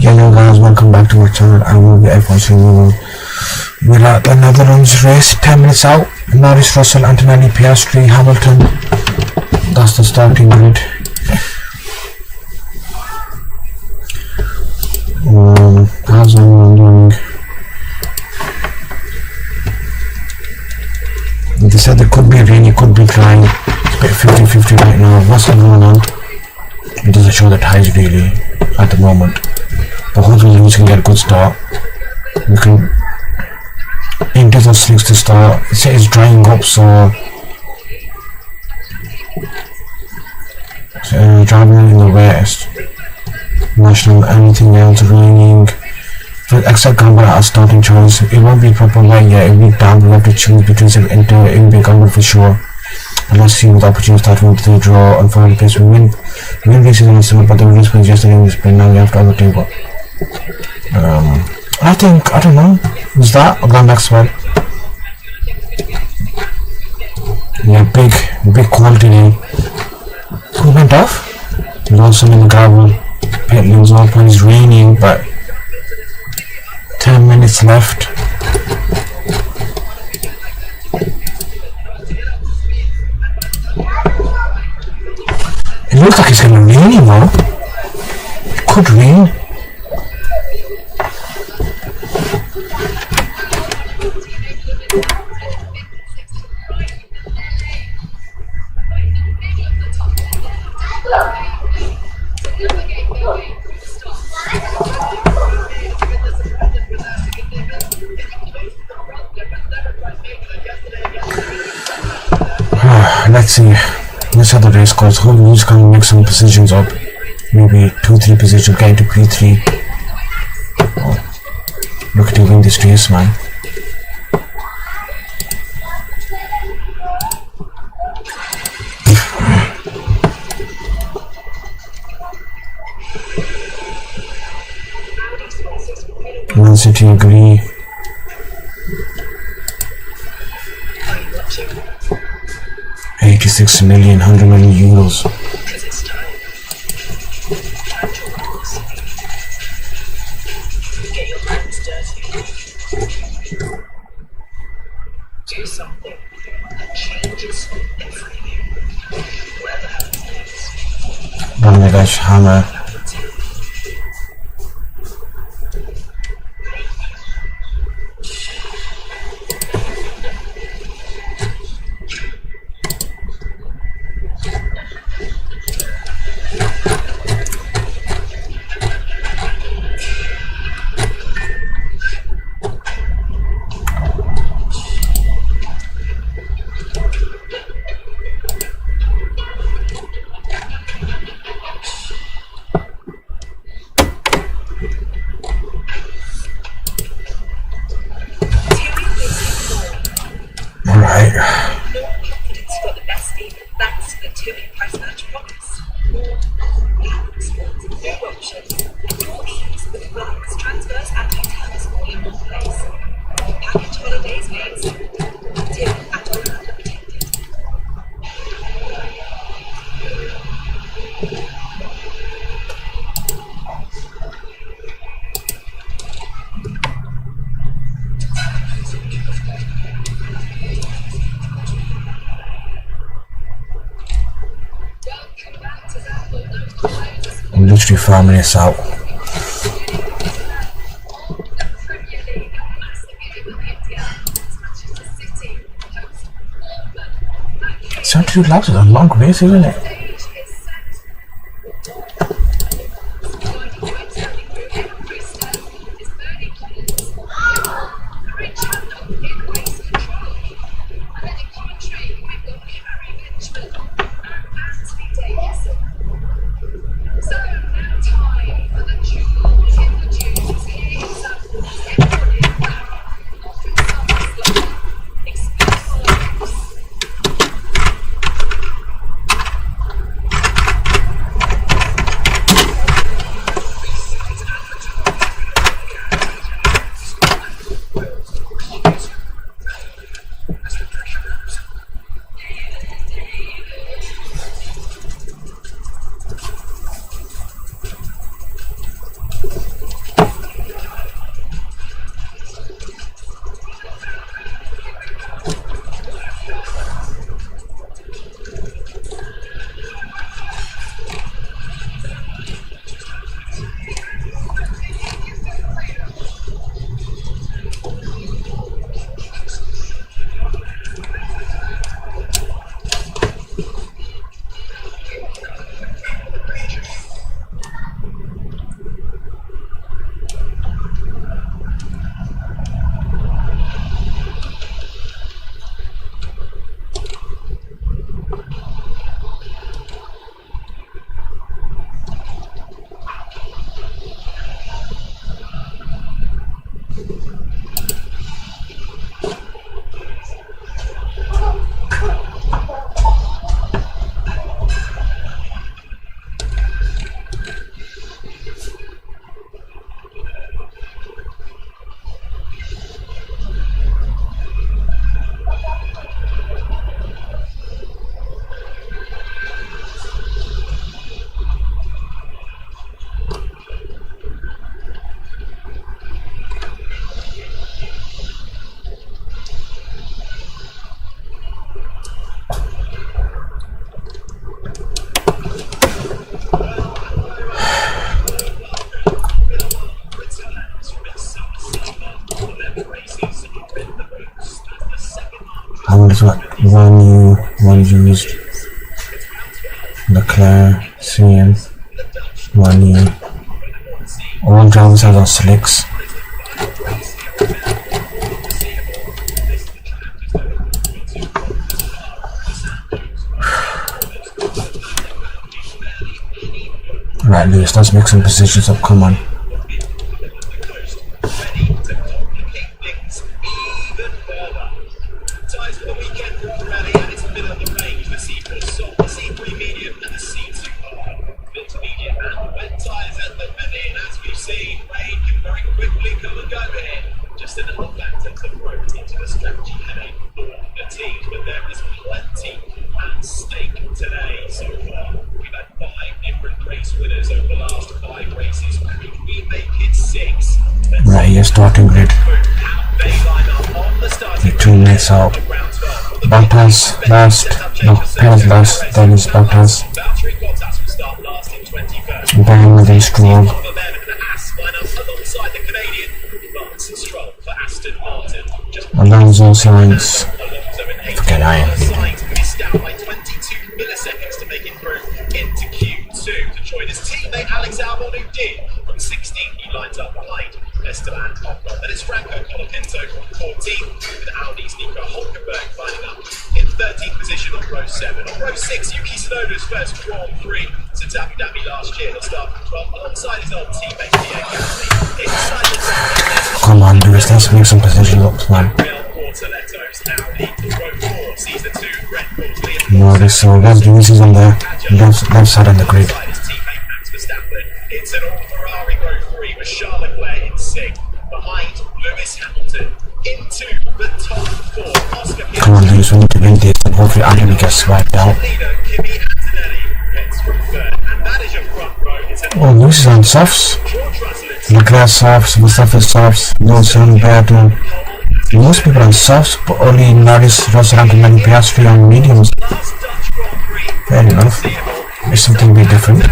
Hello guys, welcome back to my channel. I will be watching we're at the Netherlands race, 10 minutes out. Norris, Russell, Antonelli, Piastri, Hamilton. That's the starting grid. How's everyone doing? They said it could be rainy, could be dry. It's a bit 50-50 right now. What's going on? It doesn't show the ties really at the moment. But hopefully we can get a good start. We can into those slicks to start. It says it's drying up, so driving in the west. National, anything else raining. Except Gamba as starting choice. It won't be proper right yet. It will be down. We have to choose between some Inter and Big Gamba for sure. And let's see with the opportunity starting with the draw and final place. We win races on the summer, but the race was yesterday in the spring. Now we have to overtake what? I don't know. Was that or that next one? Yeah, big quality name. Who went off? Lawson in the gravel. Pit lanes off when it's raining, but 10 minutes left. It looks like it's gonna rain, you know. It could rain. Let's see. Let's see how the race goes. Hopefully he's gonna make some positions up. Maybe 2-3 positions, get into P3. Oh, look to win this race, man. Man City agree. €86 million, 100 million euros. Do something that changes everything. Whatever happens next. Bangladesh hammer. I'm literally 5 minutes out. Two laps is a long race, isn't it? One new, one used. Leclerc, CM, one new. All drivers have on slicks. Right, Lewis, let's make some positions up, come on. Right here, starting grid. The 2 minutes out. Bottas last. No, Perez last. Then is Bottas. Bang, then Stroll. Alonso, Sainz. Forget I am leaving. Into Q2 to join his teammate Alex Albon, who did. From 16, he lines up behind Esteban Ocon. Then it's Franco Colapinto from 14th, with Audi's Nico Hulkenberg lining up in 13th position on row 7. On row 6, Yuki Tsunoda's first Grand Prix since Abu Dhabi last year. He'll start from 12 alongside his old teammate Pierre Gasly. Inside the track, come on, Lewis, let's make some positions up, man. No, there's so that's Lewis on there. Left side on the grid. It's an all Ferrari row 3 with Charles Leclerc in 6th, behind Lewis Hamilton into the top 4. Oscar Come on, Lewis, we need to win this and hopefully Anthony gets wiped out. Kimi Antonelli heads from 3rd, and that is your front row. It's an Oh, Lewis is on softs. Leclerc softs, Mustafa softs, Wilson, Beaton. Most people on softs, but only Norris, Russell, and many Piastri on mediums. Fair enough. It's something a bit different.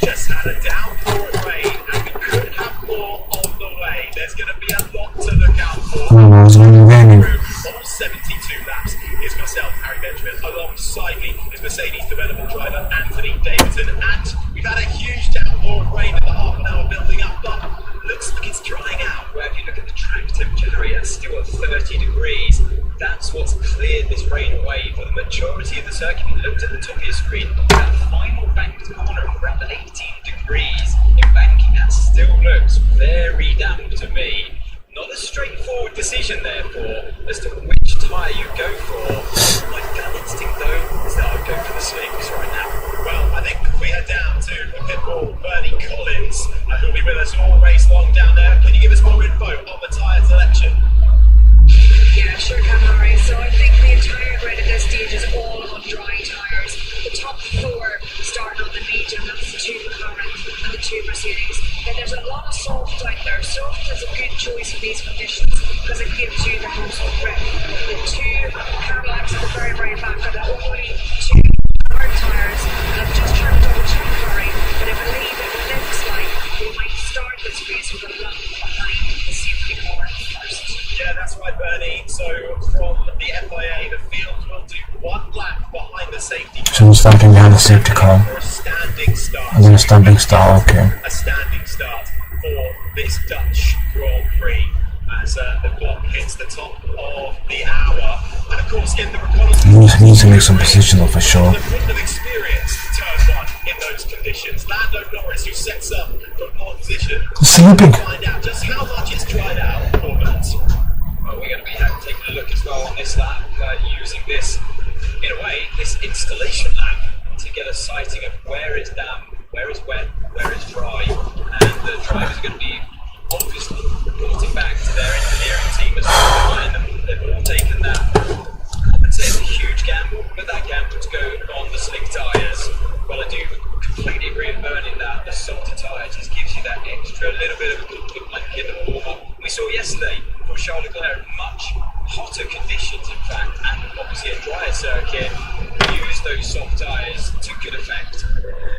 Just had a downpour of rain, and we could have more on the way. There's going to be a lot to look out for. Oh no, it's only raining. On 72 laps is myself, Harry Benjamin. Alongside me is Mercedes development driver Anthony Davidson, and we've had a huge downpour of rain in the half an hour building up, but looks like it's drying out. Where if you look at the track temperature, Harry, it's still at 30 degrees. That's what's cleared this rain away for the majority of the circuit. If you looked at the top of your screen, that final banked corner of around 18 degrees. In banking, that still looks very damp to me. Not a straightforward decision, therefore, as to which tyre you go for. My gut instinct, though, is that I'd go for the slicks right now. Well, I think we head down to the pit bull, Bernie Collins, who'll be with us all race long down there. Can you give us more info on the tyre selection? Yeah, sure can, Harry. So I think the entire grid at this stage is all on dry tyres. The top 4 starting on the medium, that's the 2 McLaren and the 2 Mercedes. Then there's a lot of soft out there. Soft is a good choice for these conditions because it gives you the most grip. The 2 Cadillacs at the very, very back are the only 2 hard tyres. And I'm just trying to double check, Harry, but I believe it looks like we might start this race with a lap behind the safety car first. Yeah, that's right, Bernie. So from the FIA, the field will do 1 lap behind the safety car. So we're starting behind the safety car. For a standing start. And then a standing start, okay. A standing start for this Dutch Grand Prix as the clock hits the top of the hour. And of course, in the reconnaissance, We need to make some positions up for sure. the wouldn't have experienced turn 1 in those conditions. Lando Norris, who sets up from pole position, Sleeping. find out just how much it's dried out or not. Well, we're going to be taking a look as well on this lap, using this, in a way, this installation lap to get a sighting of where it's damp, where it's wet, where it's dry, and the drivers are going to be obviously reporting back to their engineering team as well. They've all taken that. I'd say it's a huge gamble, but that gamble to go on the slick tyres. Well, I do completely agree with Bernie that the softer tyre just gives you that extra little bit of like in the warm-up. We saw yesterday for Charles Leclerc, much hotter conditions, in fact, and obviously a drier circuit, use those soft tyres to good effect.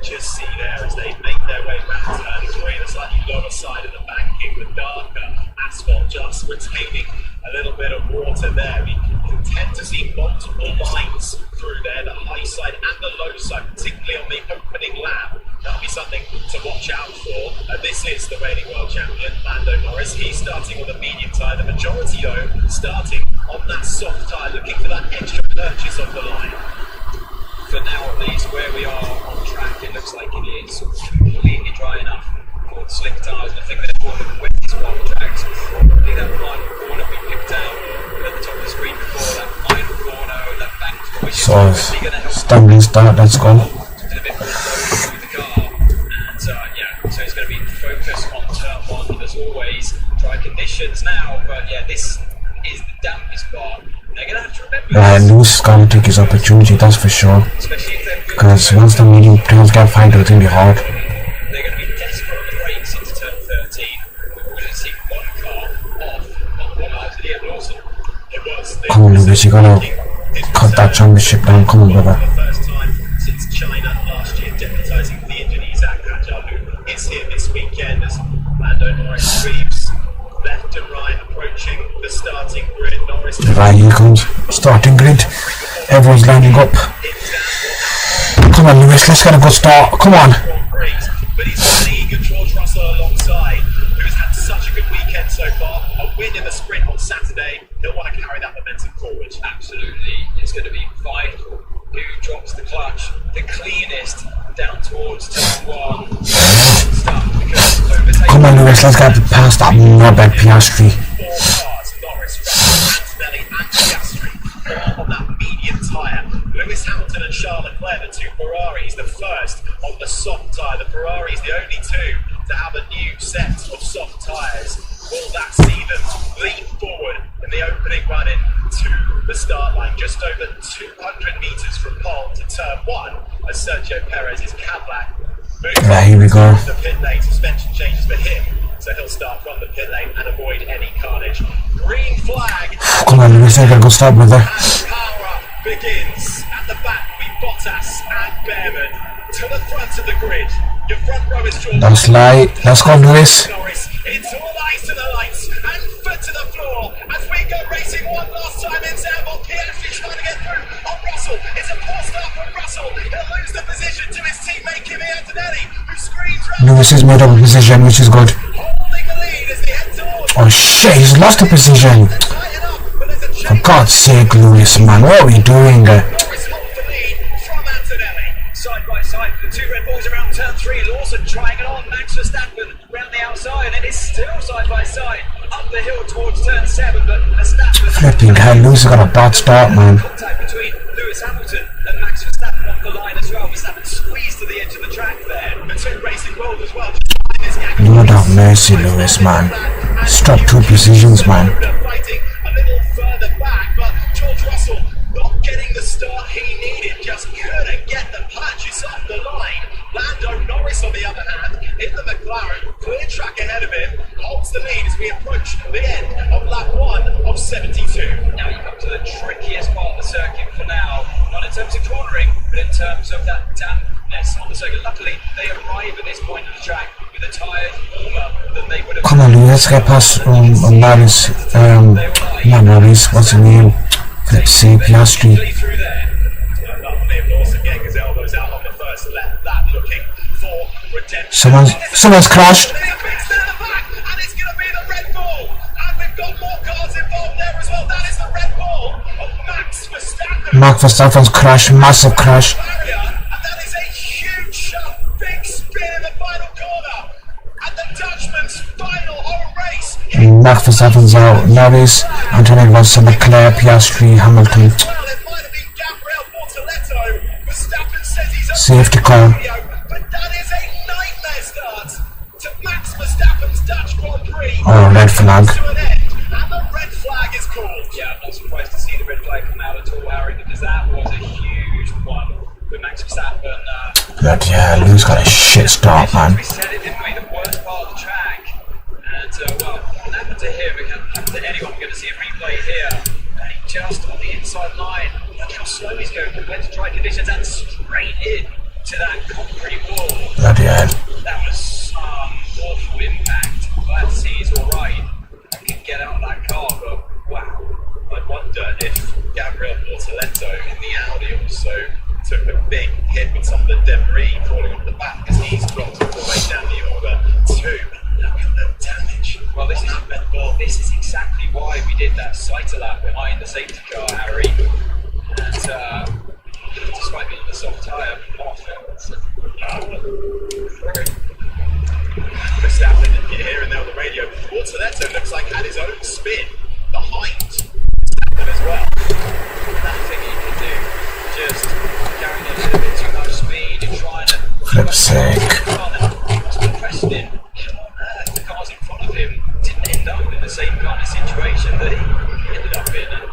Just see there as they make their way back to turn 3, the slightly lower side of the banking, the darker asphalt just retaining a little bit of water there. We can tend to see multiple lines through there, the high side and the low side, particularly on the opening lap. That'll be something to watch out for. This is the reigning world champion, Lando Norris. He's starting on the medium tyre. The majority, though, starting on that soft tyre, looking for that extra purchase of the line. For now, at least, where we are on track, it looks like it is completely dry enough for the slick tyres. And I think therefore the wettest part of the track is probably that final corner we picked out at the top of the screen before. That final corner, that bank, which is obviously going to help. Stumbling start, let's go. A bit more low with the car. And yeah, so it's going to be focused on turn one as always. Dry conditions now, but yeah, this is the dampest part. They're going to have to remember Lewis is going to take his opportunity, that's for sure. Because once the medium players get find out, it's going to be hard. They're going to be desperate on the brakes into turn 13. We're going to see one car off, one out to the Lawson. It was. Come on, Lewis, you got to cut that championship down. Come on, brother. For the first time since China last year, deputising the Indonesian Hajar, who is here this weekend as Lando Norris sweeps left and right, approaching the starting grid. Norris Right, here comes starting grid. Everyone's lining up. Come on, Lewis, let's get a good start. Come on. But he's got an eager George Russell alongside, who's had such a good weekend so far. A win in the sprint on Saturday. He'll want to carry that momentum forward. Absolutely. It's going to be vital who drops the clutch the cleanest down towards turn one. Come on, Lewis, let's get past that knobhead Piastri. Norris, Russell, Antonelli and Piastri all on that medium tyre. Lewis Hamilton and Charles Leclerc, the two Ferraris, the first on the soft tyre. The Ferraris, the only two to have a new set of soft tyres. Will that see them lean forward in the opening run in to the start line, just over 200 metres from pole to turn one, as Sergio Perez's Cadillac moves Right, here we go. the pit lane. Suspension changes for him, so he'll start from the pit lane and avoid any carnage. Green flag. Come on, Lewis, let's get a good start, brother. And power begins. At the back will be Bottas and Behrman. To the front of the grid, your front row is George. That's light. Let's go, Lewis. Norris, it's all eyes to the lights and foot to the floor as we go racing one last time in Zambon. Piastri trying to get through on Russell. It's a poor start from Russell. He'll lose the position to his teammate Kimi Antonelli, who screams round. Lewis has made up a position, which is good. Holding the lead as they head towards. Oh shit, he's lost the position. Tighten up, but there's a For change. God's sake, Lewis, man, what are we doing? Norris holds the lead from Antonelli. Side by side, the two Red Bulls around turn three. Lawson trying it on. Max Verstappen round the outside, and it's still side by side up the hill towards turn 7. But Verstappen Flipping hell, Lewis has got a bad start, man. contact between Lewis Hamilton and Max Verstappen off the line as well. Verstappen squeezed to the edge of the track there. The two racing world as well. Lord have mercy, Lewis, man. Stop two positions, man. Fighting a little further back, but George Russell not getting the start he needed, just couldn't get the purchase off the line. Lando Norris, on the other hand, in the McLaren, clear track ahead of him, holds the lead as we approach the end of lap 1 of 72. Now you come to the trickiest part of the circuit for now, not in terms of cornering, but in terms of that dampness on the circuit. Luckily, they arrive at this point of the track with the tyres warmer than they would have. Come on, Lewis, let's get past Norris. Not Norris, what's his name? Let's see, Piastri. Through there. Lovely Lawson getting his elbows out on the first lap, that looking for redemption. Someone's crashed. And it's going to be the Red Bull. And we've got more cars involved there as well. That is the Red Bull of Max Verstappen. Max Verstappen's crash, massive crash. Barrier, and that is a huge shot. Big spin in the final corner. And the Dutchman's final whole race. Max Verstappen's out. Norris, Antonelli, Russell, Leclerc, Piastri, Hamilton. Well, it might have been Gabriel Bortoletto. Verstappen says he's Safety car. but that is a nightmare start to Max Verstappen's Dutch Grand Prix. Oh, red flag. To an end, and the red flag is called. Yeah, I'm not surprised to see the red flag come out at all, Harry, because that was a huge one with Max Verstappen. Bloody hell, Lewis got a shit start, man. We said it, didn't we? The worst part of the track. And, well, what happened to him? It can happen to anyone. We're going to see a replay here. And he just on the inside line. Look how slow he's going compared to dry conditions and straight in to that concrete wall. Bloody hell. That was some awful impact. Glad to see he's alright. I can get out of that car, but wow. I wonder if Gabriel Bortoletto in the Audi also took a big hit with some of the debris falling off the back as he's dropped all the way down the order too. Look at the damage. Well, this is exactly why we did that sighter lap behind the safety car, Harry. And despite being the soft tyre off Verstappen, you can hear him there on the radio. Bortoletto looks like had his own spin behind Verstappen as well. Nothing he can do. Just carrying a little bit too much speed and trying to Flip's sake. he must be questioning how on earth the cars in front of him didn't end up in the same kind of situation that he ended up in. And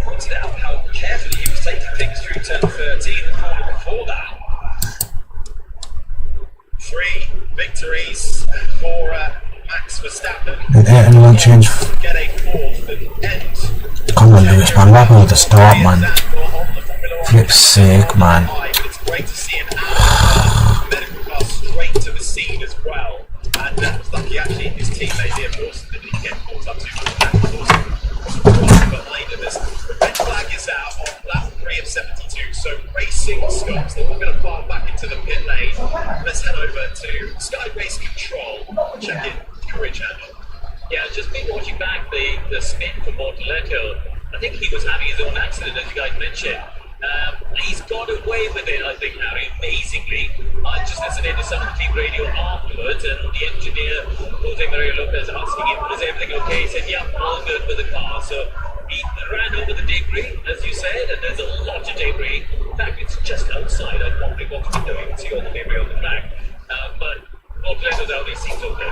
pointed out how carefully he was taking things through turn 13 and corner before that. 3 victories for Max Verstappen. And anyone change? Get a 4th and end. Come on, Lewis, man. What happened with the start, man? Flip's sake, man. But it's great to see him out. Medical car straight to the scene as well. And was lucky actually his teammate Liam Lawson didn't get caught up too much. That was behind him as the red flag is out on lap 3 of 72. So racing stops. They're all going to file back into the pit lane. Let's head over to Skybase Control. Check in courage handle. Yeah, I've just been watching back the spin for Bortoletto. I think he was having his own accident, as you guys mentioned. He's got away with it, I think, Harry, amazingly. I just listened to some of the team radio afterwards, and the engineer, Jose Maria Lopez, asking him, was everything okay? He said, yeah, all good with the car. So he ran over the debris, as you said, and there's a lot of debris. In fact, it's just outside of what we want to be doing. See all the debris on the track. But Bortoletto's out, he seems okay.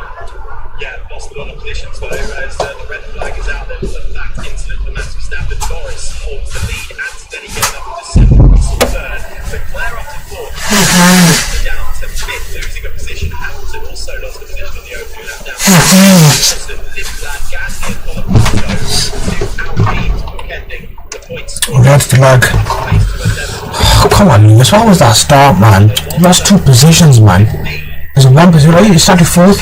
Yeah, lost a lot of positions though as the red flag is out there for that incident for Max Verstappen. Norris holds the lead and then he gets up to 7th, Russell 3rd. Leclerc up to 4th. Down to 5th, losing a position. Hamilton also lost a position on the opening lap down. Hamilton lifts that Gasly and Colapinto to outlead bookending the point score. That's the lag. Oh, come on, Lewis. What was that start, man? You lost 2 positions, man. There's 1 position, right? You started 4th.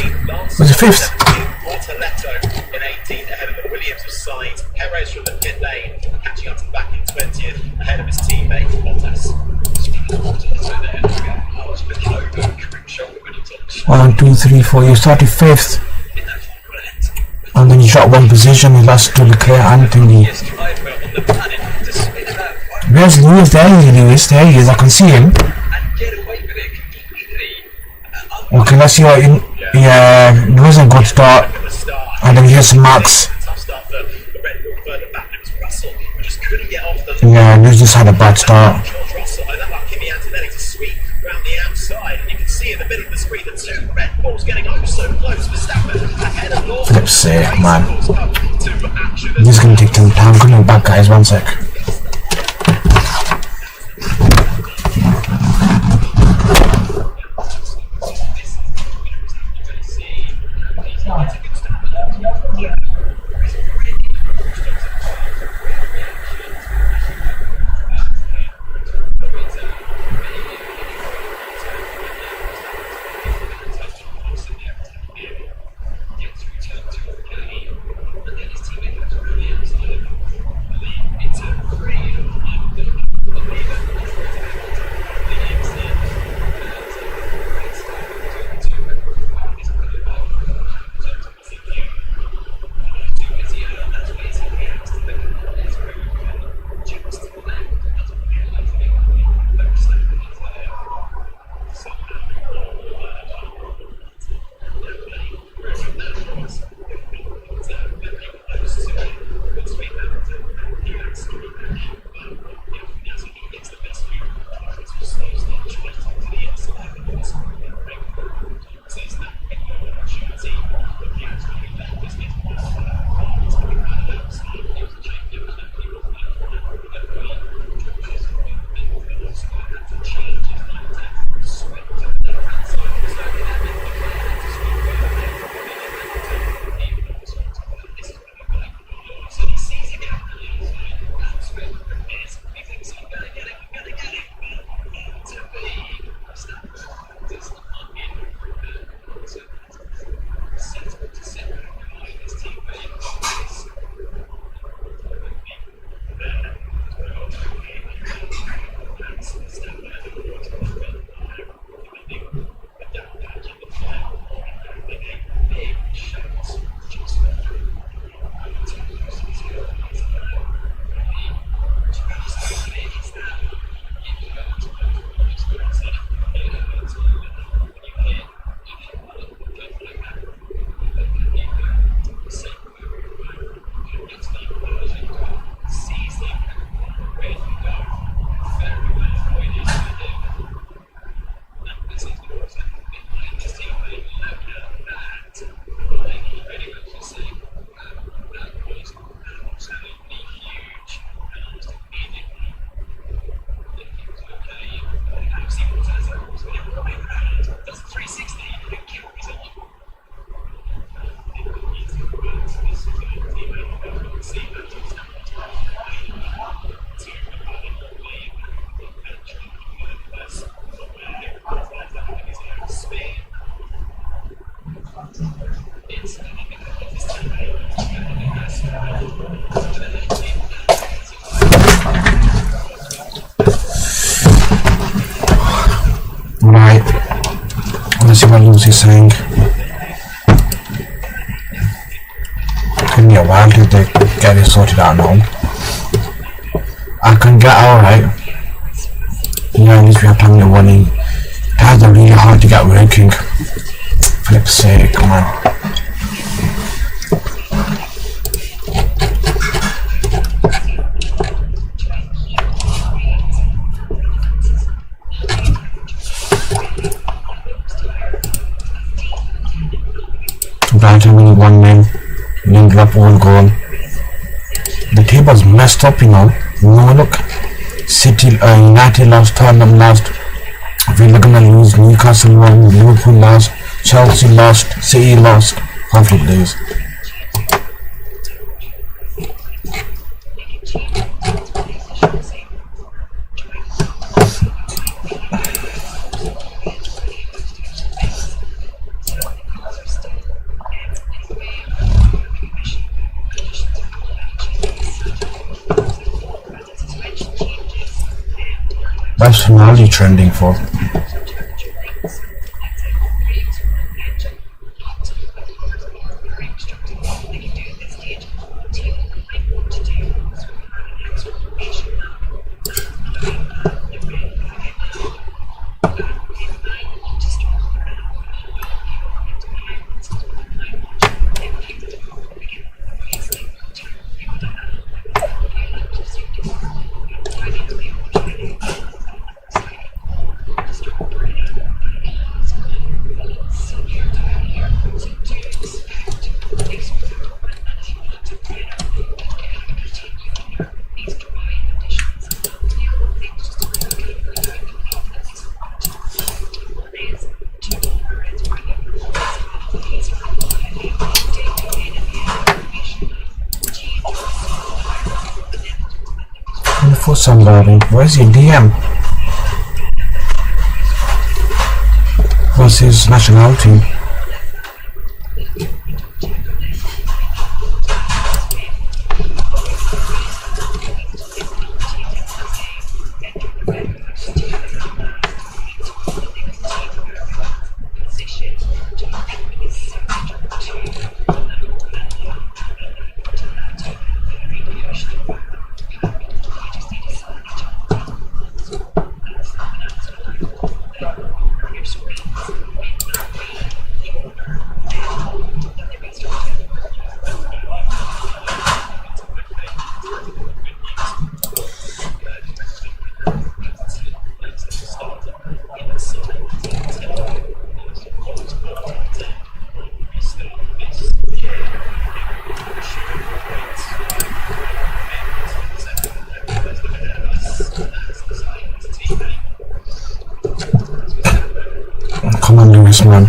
Was it 5th? Bortoletto in 18th ahead of the Williams of side. Perez from the pit lane catching up to the back in 20th ahead of his teammate Bottas. 1, 2, 3, 4. You started 5th. And then you shot 1 position. You lost to Leclerc and Thingy. Where's Lewis? There he is, Lewis. There he is. I can see him. Okay, let's see what in. Yeah, it was a good start. And then here's Max. Yeah, Lewis just had a bad start. Flip's sake, man. This is gonna take some time. I'm coming back, guys. 1 sec. never lose, he's saying. Give me a while till they get it sorted out now. I can get out, right? Yeah, at least we have plenty of money. Tires are really hard to get working. Flip's sake, come on. Right, we need one man. Lindelof one goal. The table's messed up, you know. No, look. City, United lost, Tottenham lost. Villa gonna lose. Newcastle won. Liverpool lost. Chelsea lost. City lost. Hopefully lose. What's Ronaldo trending for? For somebody. Where's your DM? What's his nationality? Come on, Lewis, man.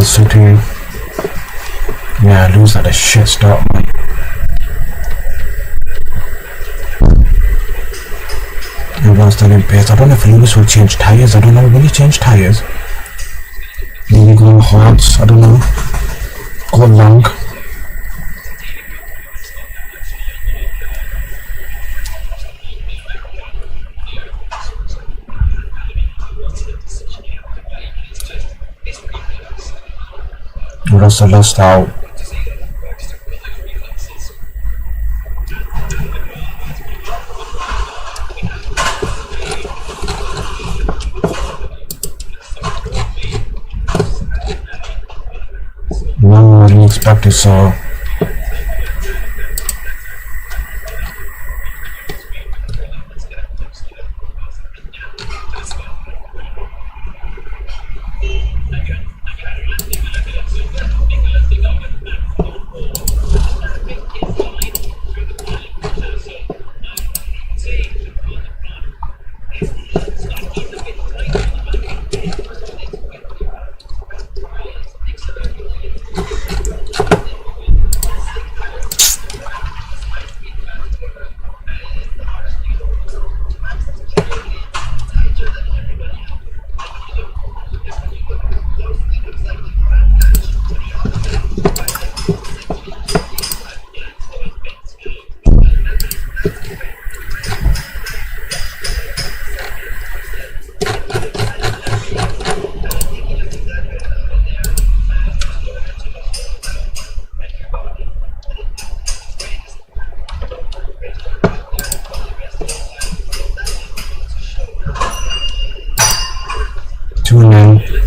City. Yeah, I lose at a shit start, man. Everyone's still in pace. I don't know if Lewis will change tires. I don't know. Will he change tires? Maybe go on hards. I don't know. Go long. Russell lost out. One more than expected, so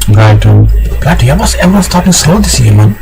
Right, bloody, everyone's talking slow this year, man.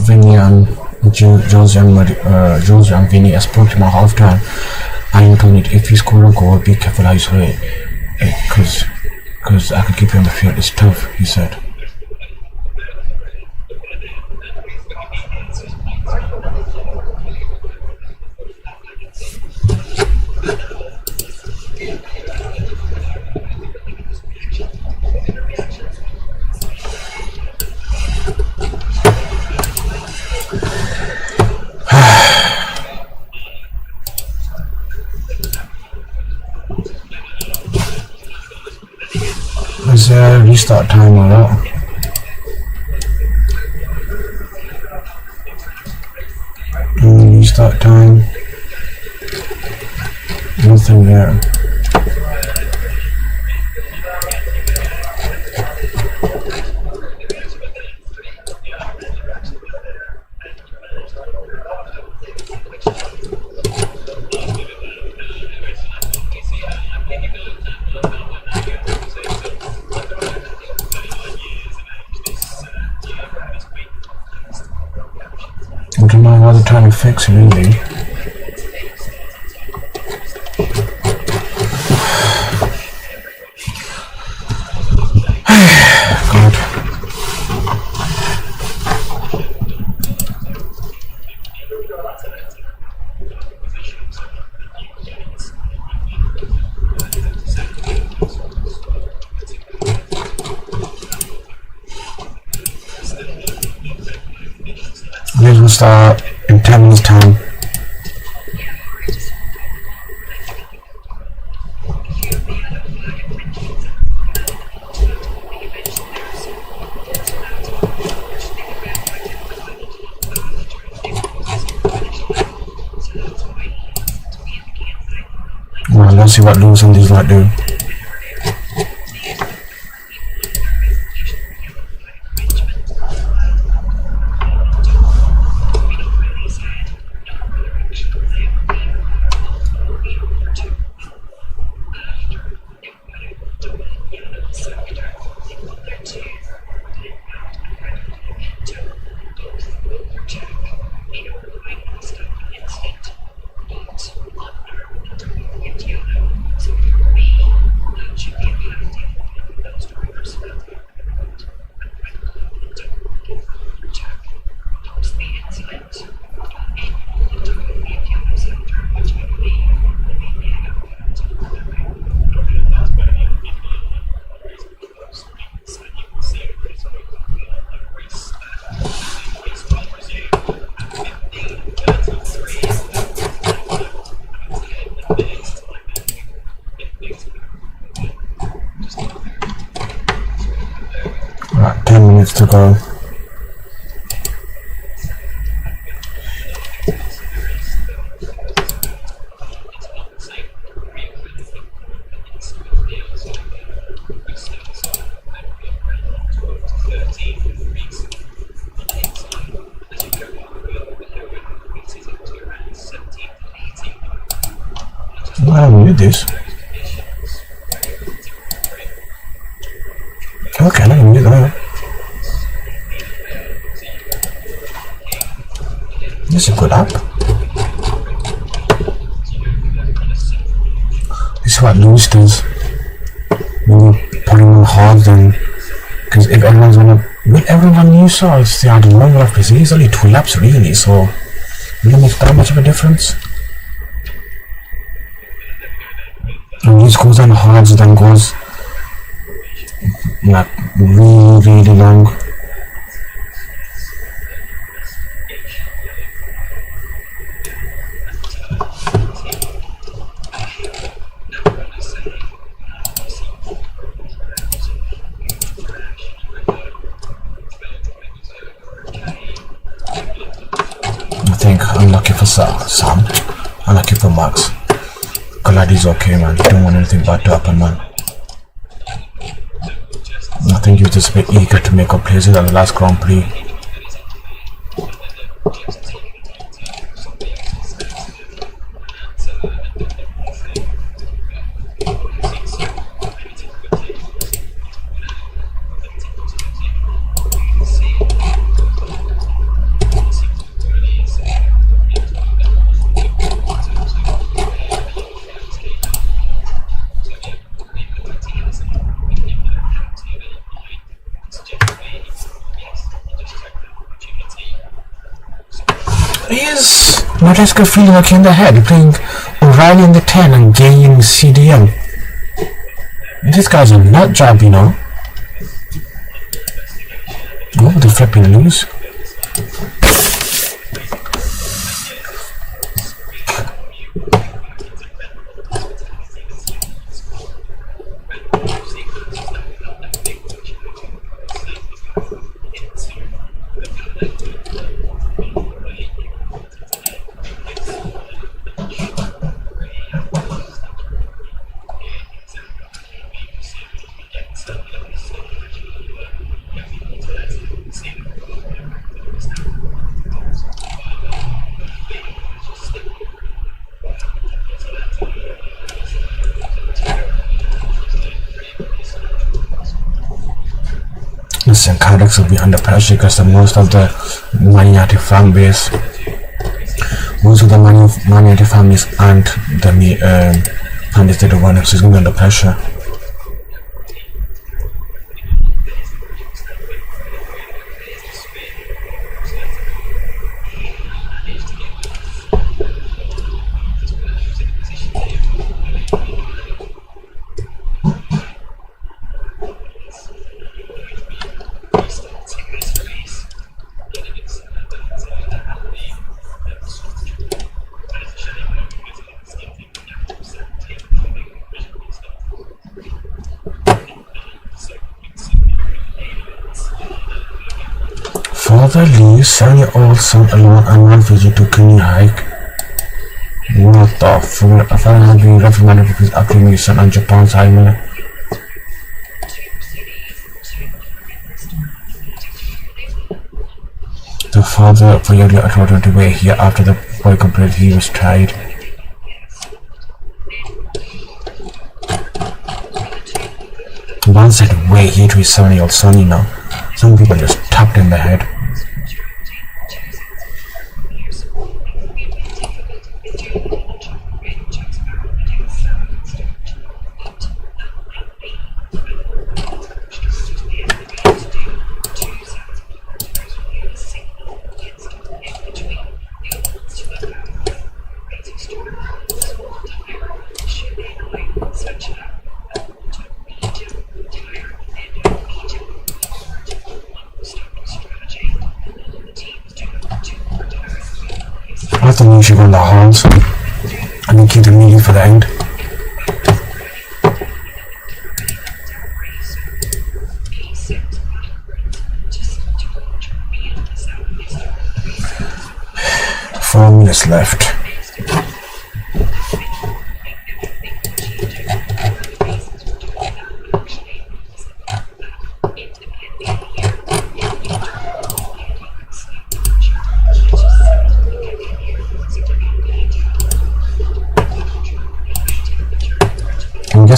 Vinny and Jules and Vinny spoke to him at halftime, and he told me if he score a goal, be careful how you score it, because I can keep you on the field. It's tough, he said. Is there a restart time or not? Restart time. Nothing yet. I don't know why they're trying to fix it, really. God. We'll start in 10 minutes time. Well, let's see what Lewis and these like do. Right, 10 minutes to go. with this. Okay, I can do that. This is a good app. This is what Lewis does. When you put him on hard, then because if everyone's gonna, will everyone use so if they had a longer of PC, it's only 2 laps really, so will it make that much of a difference? And this goes on hard, then goes like really long. I think unlucky for Sam, unlucky for Max. Kaladi's okay, man. You don't want anything bad to happen, man. I think he was just a bit eager to make up places at the last Grand Prix. Maresca feeling like in the head, playing O'Reilly in the 10 and gaining CDM. This guy's a nut job, you know. What would the flipping lose? Listen, Cardex will be under pressure because most of the Man United fan base, most of the Man United fan base and the fan base that won, so he's going to be under pressure. Father leaves 7-year-old son alone and one visit to Kenny hike. What the fuck? A father has been reprimanded for his acclimation on Japan's highway. The father apparently ordered to wait here after the boy complained he was tired. One said wait here to his 7-year-old son, you know. Some people just tapped in the head. I thought we should go on the halls and then keep the meeting for the end. Four minutes left.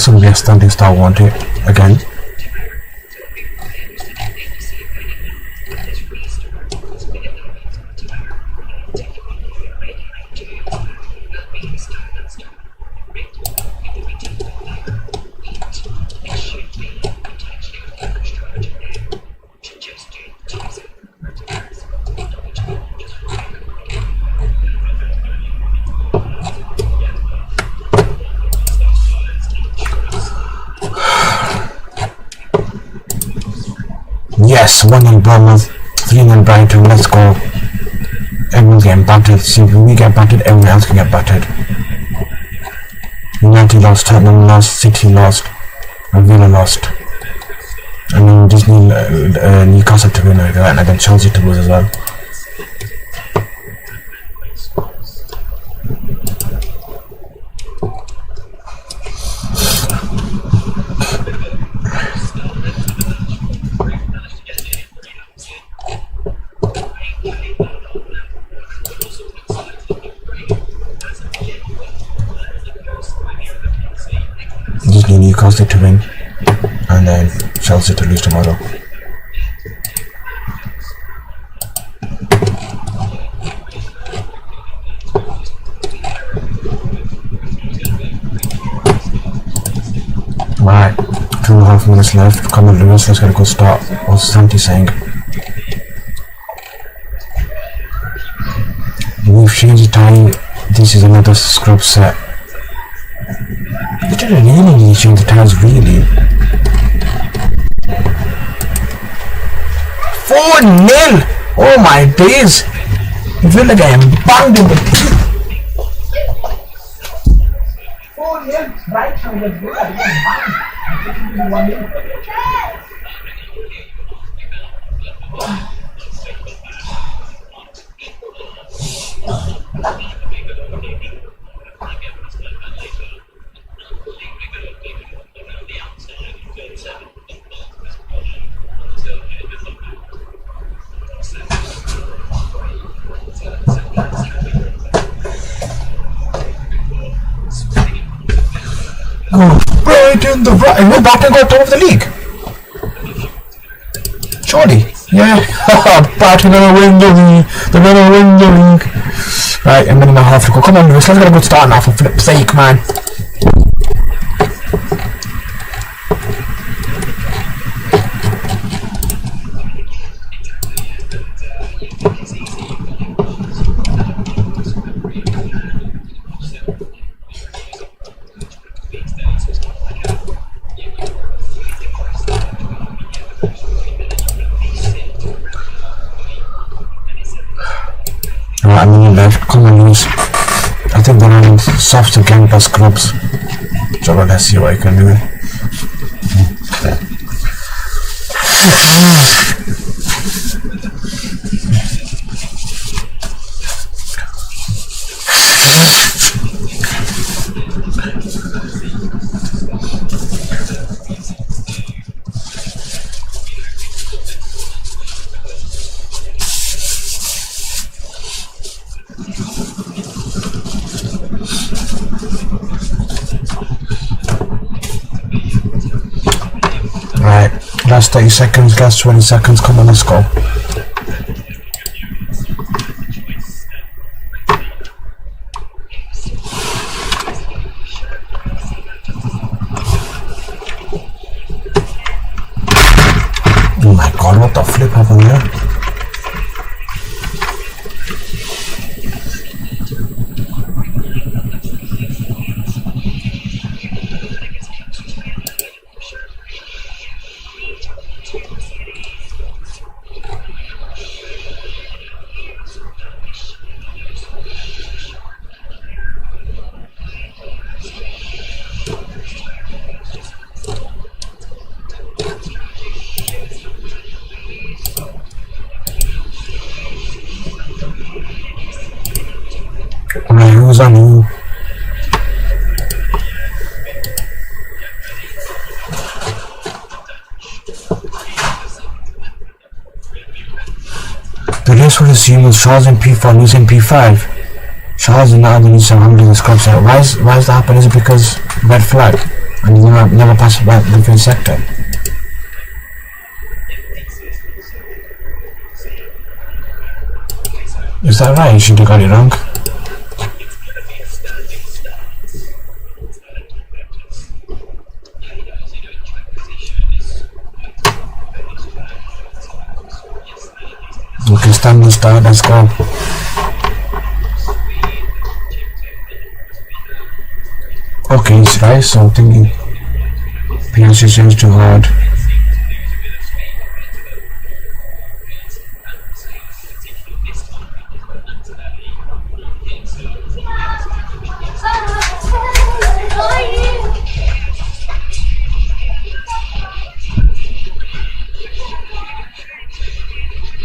That's gonna be a stunting start, won't it? Again. Yes, 1-0 Bournemouth, 3-0 Brighton, let's go. Everyone's getting battered. See, if we get battered, everyone else can get battered. United lost, Tottenham lost, City lost, and Villa lost. And then we just need Newcastle to win, and then Chelsea to lose as well. Just need Newcastle to win, and then Chelsea to lose tomorrow. Right, 2.5 minutes left. Come on, Lewis, let's get a good start. What's Santi saying? We've changed the time. This is another scrub set. You didn't really need to change the times, really. 4-0! Oh my days! Villa getting banged in the teeth. 4-0, right from the Villa getting banged. Brighton, the right, and we're about to go top of the league. Surely, yeah. Brighton gonna win the league. They're gonna win the league. Right, a minute and a half to go. Come on, Lewis, let's get a good start now, for flip's sake, man. Right, a minute left. Come on, Lewis. I think they're running soft again plus scrubs. So let's see what I can do. Right, last 30 seconds, last 20 seconds, come on, let's go. Oh my god, what the flip happened there? Right, who's on who? The race for the scene was Charles in P4, Lewis in P5. Charles and now the Lewis and Hamilton in the scrub set. Why is that happening? Is it because red flag? and you never pass by the defense sector. Is that right? You should have got it wrong. Okay, stand and start, let's go. Okay, it's right, so I'm thinking PLC seems too hard.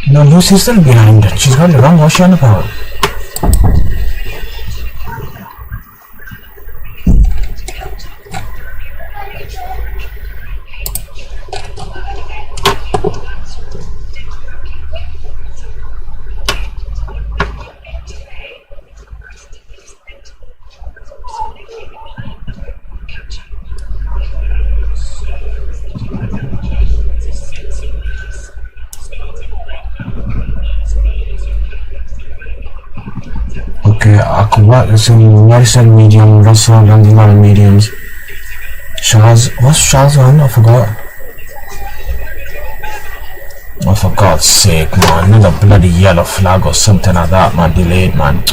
No, Lucy's still behind. She's got it wrong. What's she on about? Okay, I could work with some Madison medium, Russell and the other mediums. Charles, what's Charles on? I forgot. Oh, for God's sake, man, another bloody yellow flag or something like that, man, delayed, man.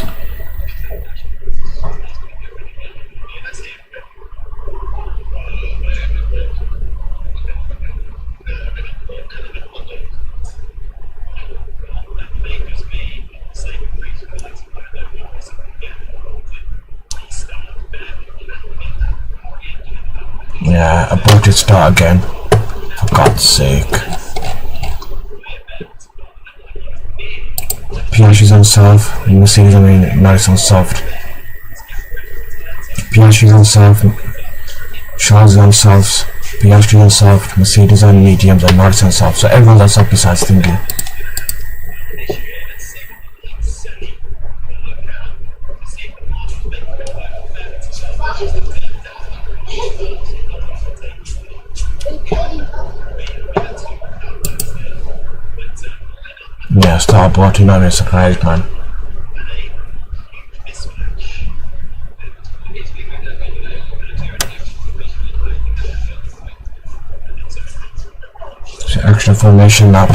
Yeah, about to start again. For God's sake. Piaget's on soft, Mercedes, Norris on soft. Piaget's on soft, Charles on soft, Piaget on soft, Mercedes on mediums, and Norris on soft. So everyone's on soft besides Stingy. Yeah, starboard, you're not even surprised, man. So extra formation lap.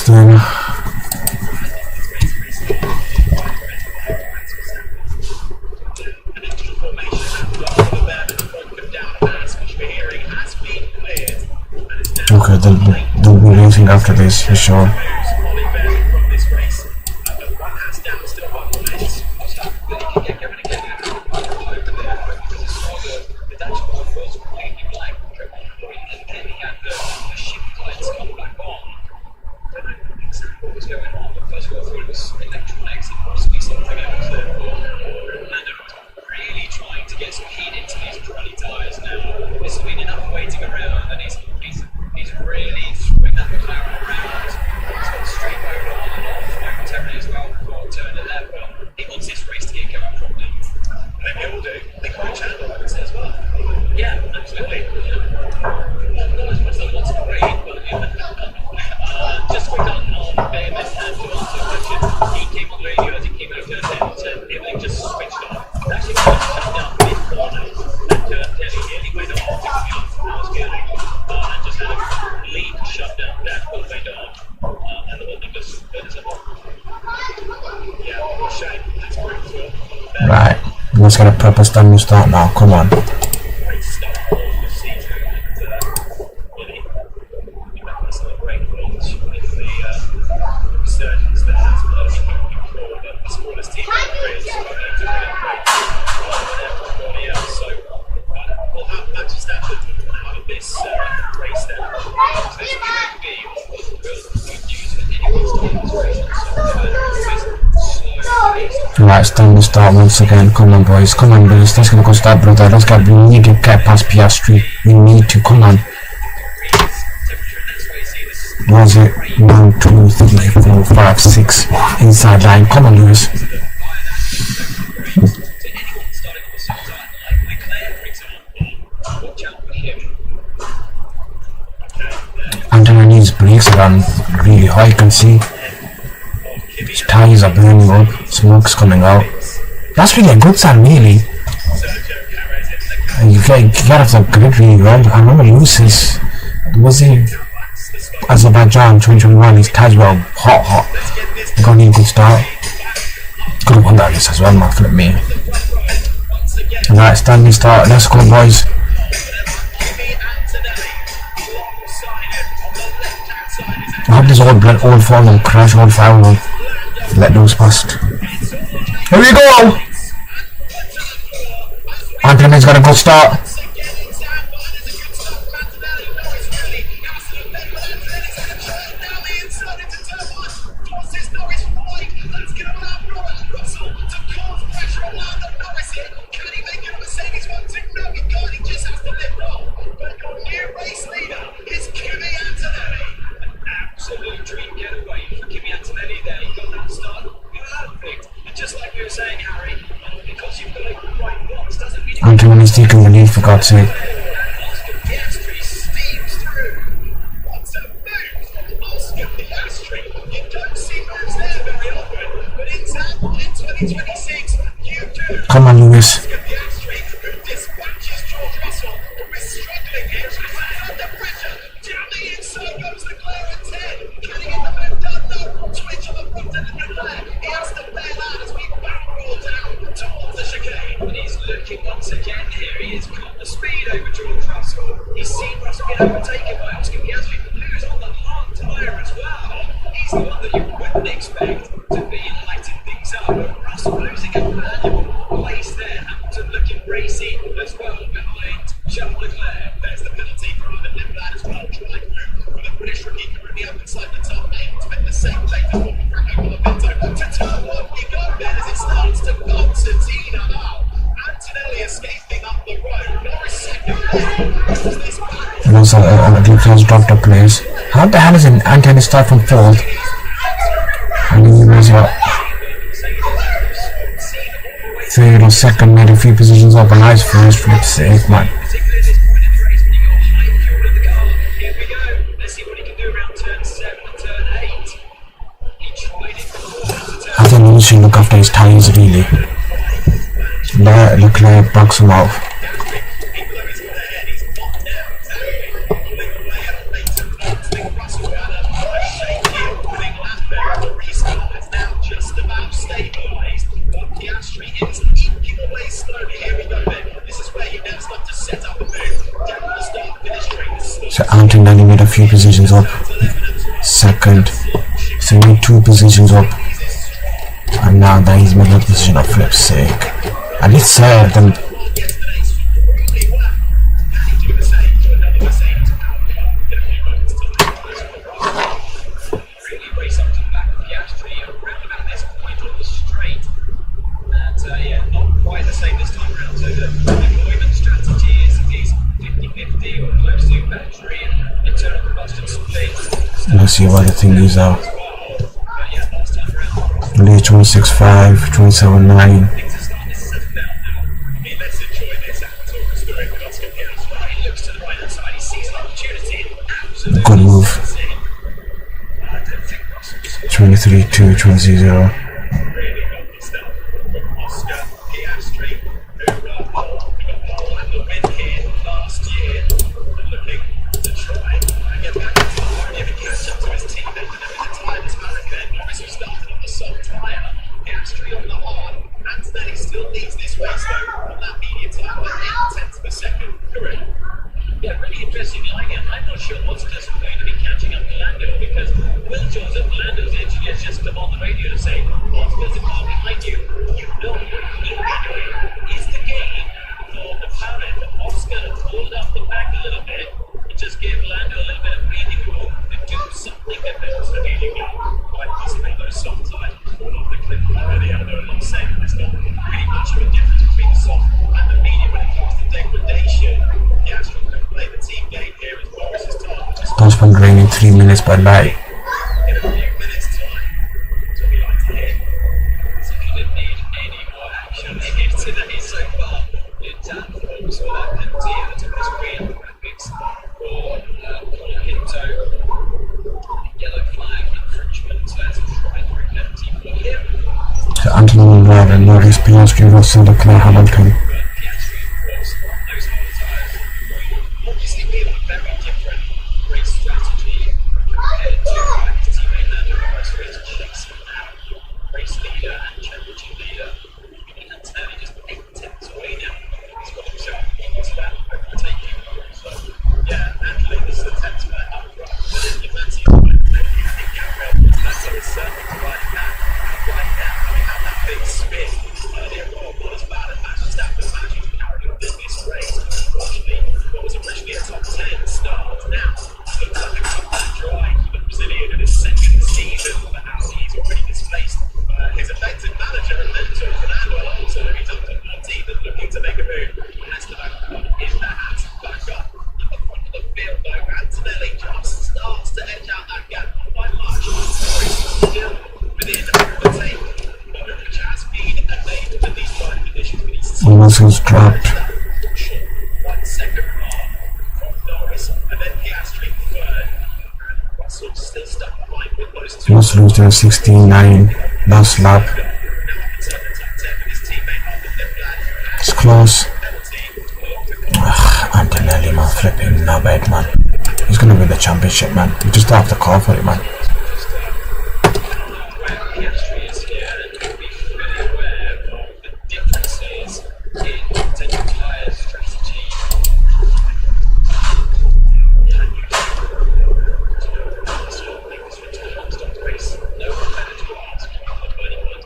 Then okay, they'll be racing after this for sure. Right, let's get a proper standing start now, come on. Right, standing start once again, come on boys, let's get a good start brother, we need to get past Piastri, we need to, come on. Was it 1, 2, 3, 4, 5, 6 inside line? Come on, Lewis. To anyone starting on the sideline, like Leclerc, for example, watch out for him. Antonini's brakes are on really high, you can see. His tires are burning up, smoke's coming out. That's really a good sign, really. And you get off the grid really well. I remember Lewis's, was he Azerbaijan 2021, his tires were hot. Got a good start. Could have won that race as well, man, flip me. Right, standing start, let's go, boys. I hope this old fall will crash, old fire will let those past. Here we go! Anthony's got a good start. Absolute dream getaway for Kimi Antonelli there. He got that start perfect. And just like we were saying, Harry, because you've got a right box doesn't mean Anthony's taking the lead, for God's sake. Oscar Piastri steams through. What's a move from Oscar Piastri? You don't see moves there very often, but in 2026, you do. Come on, Lewis. Oscar Piastri, who dispatches George Russell, who is struggling here, he's under pressure. Down the inside goes Leclerc at 10. Can he get the move done? No. Switch on the front end of Leclerc. He has to bail out as we barrel down towards the chicane. And he's looking once again here. He has got the speed over George Russell. He's seen Russell get overtaken by Oscar Piastri, who's on the hard tyre as well. He's the one that you wouldn't expect to be lighting things up. Russell losing a valuable place there. Hamilton looking racy as well behind Charles Leclerc. There's the penalty for Ivan Lindblad as well. Trying through with a British rookie currently up inside the top 8. Expect the same fate as what we crack over the Pinto. To turn 1 we go then as it starts to concertina now. Antonelli escaping up the road. Norris second there. This back. And also, Leclerc's dropped a place. How the hell is an Anthony start from 4th? And he was what? 3rd or 2nd, made a few positions up, and I was first, for its sake, man. I think he should look after his tyres, really. Leclerc bugs him off. So Antonelli made a few positions up. 2nd. So he made 2 positions up. And now that he's made a position of flip's sake. And it's them. Let's see what the thing is out. Late 26.5, 27.9. Good move. 23.2, 20.0. can drain in 3 minutes, but like in a few minutes' time. That's what we like to hear. So if you didn't need any more action here today so far, it's Dan Forbes with a penalty at the top of the screen. Graphics for Pinto. Yellow flag infringement, so that's a try for a penalty for him. so Anthony Anwar and Norris Piastri versus Leclerc Hamilton. Piastri, of course, those hard tyres obviously being a very different race strategy compared to his teammate Lando Norris, who is chasing now race leader and championship leader. And Tony just 8 tenths away now. He's got himself into that overtaking. So, yeah, naturally, this is a tenth man up front. But then you fancy it, I think Gabriel, that's what it's certainly providing that right now, having had that big spin earlier on, not as bad as Max Verstappen managing to carry on in this race. Unfortunately, what was originally a top 10 start now looks like a top 10 drive for the Brazilian in his second season for Audi. He's already displaced his effective manager and mentor, Fernando Alonso. He's up to 14th and looking to make a move. Esteban in the hat, back up at the front of the field though. Antonelli just starts to edge out that gap by much. Norris still within overtake, which has been enabled in these driving conditions, but he's Alonso's dropped. 1 second mark from Norris, and then Piastri third, and Russell still stuck behind with those two. Must lose their 16-9 last lap. Now up inside the top 10 with his teammate on the left flag. It's close. Penalty. Antonelli, man, flipping not bad, man. He's gonna win the championship, man. You just have to call for it, man. Just where Piastri is here, and you'll be fully aware of the differences in potential tyre strategy. Can you make this return on stop race? No competitor asked of anyone.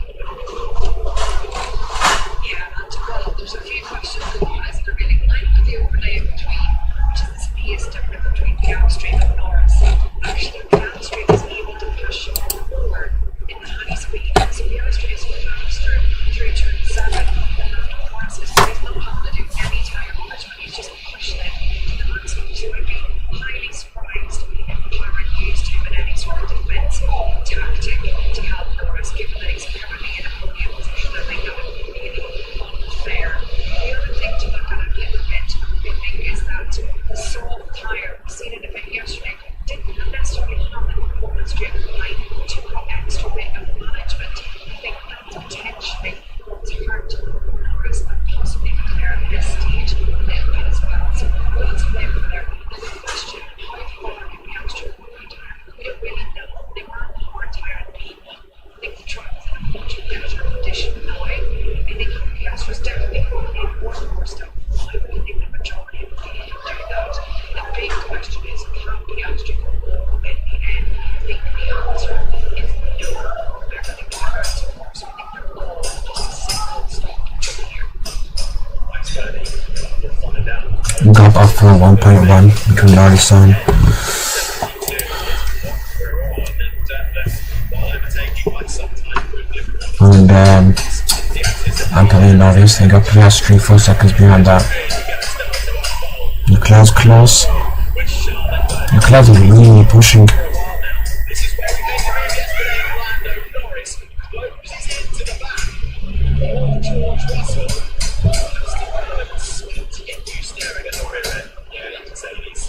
Yeah, and well, there's a few questions that guys are really like the overlay in between, which is this pace difference between Piastri and Norris. Actually, Piastri is able to push more in the high speed, so Piastri is faster through turn 7 than Norris is. So he's not having to do any tire management, he's just pushing it to the maximum. So I'd be highly surprised if McLaren used him in any sort of defensive tactic to help Norris, given that he's currently in a podium position. I think that would be really unfair. The other thing to look at a little bit, I think, is that the soft tyre, we've seen it a bit yesterday, didn't necessarily have the performance driven by too much extra bit of management. I think that potentially what's hurt Norris and possibly McLaren at this stage a little bit as well. So lots of blame there. And the question, how far can Piastri go on tyre? We don't really know. They were on the hard tyre in P1. I think the track was in a much better condition now. I think Piastri's definitely probably more stuff. I would think the majority of the people do that. The big question is, can Piastri go all in the end? I think the answer is no. Everything matters, of course. I think they're all just a single stop from here. Thanks, Bernie. We'll find out. Gap up for 1.1 between Norris and Anthony Norris. They got Piastri 4 seconds behind that. Leclerc's close. Leclerc is really pushing. This is where we made the move yesterday. Lando Norris closes into the back of George Russell. To get you staring at the rear end. Yeah, you can say he's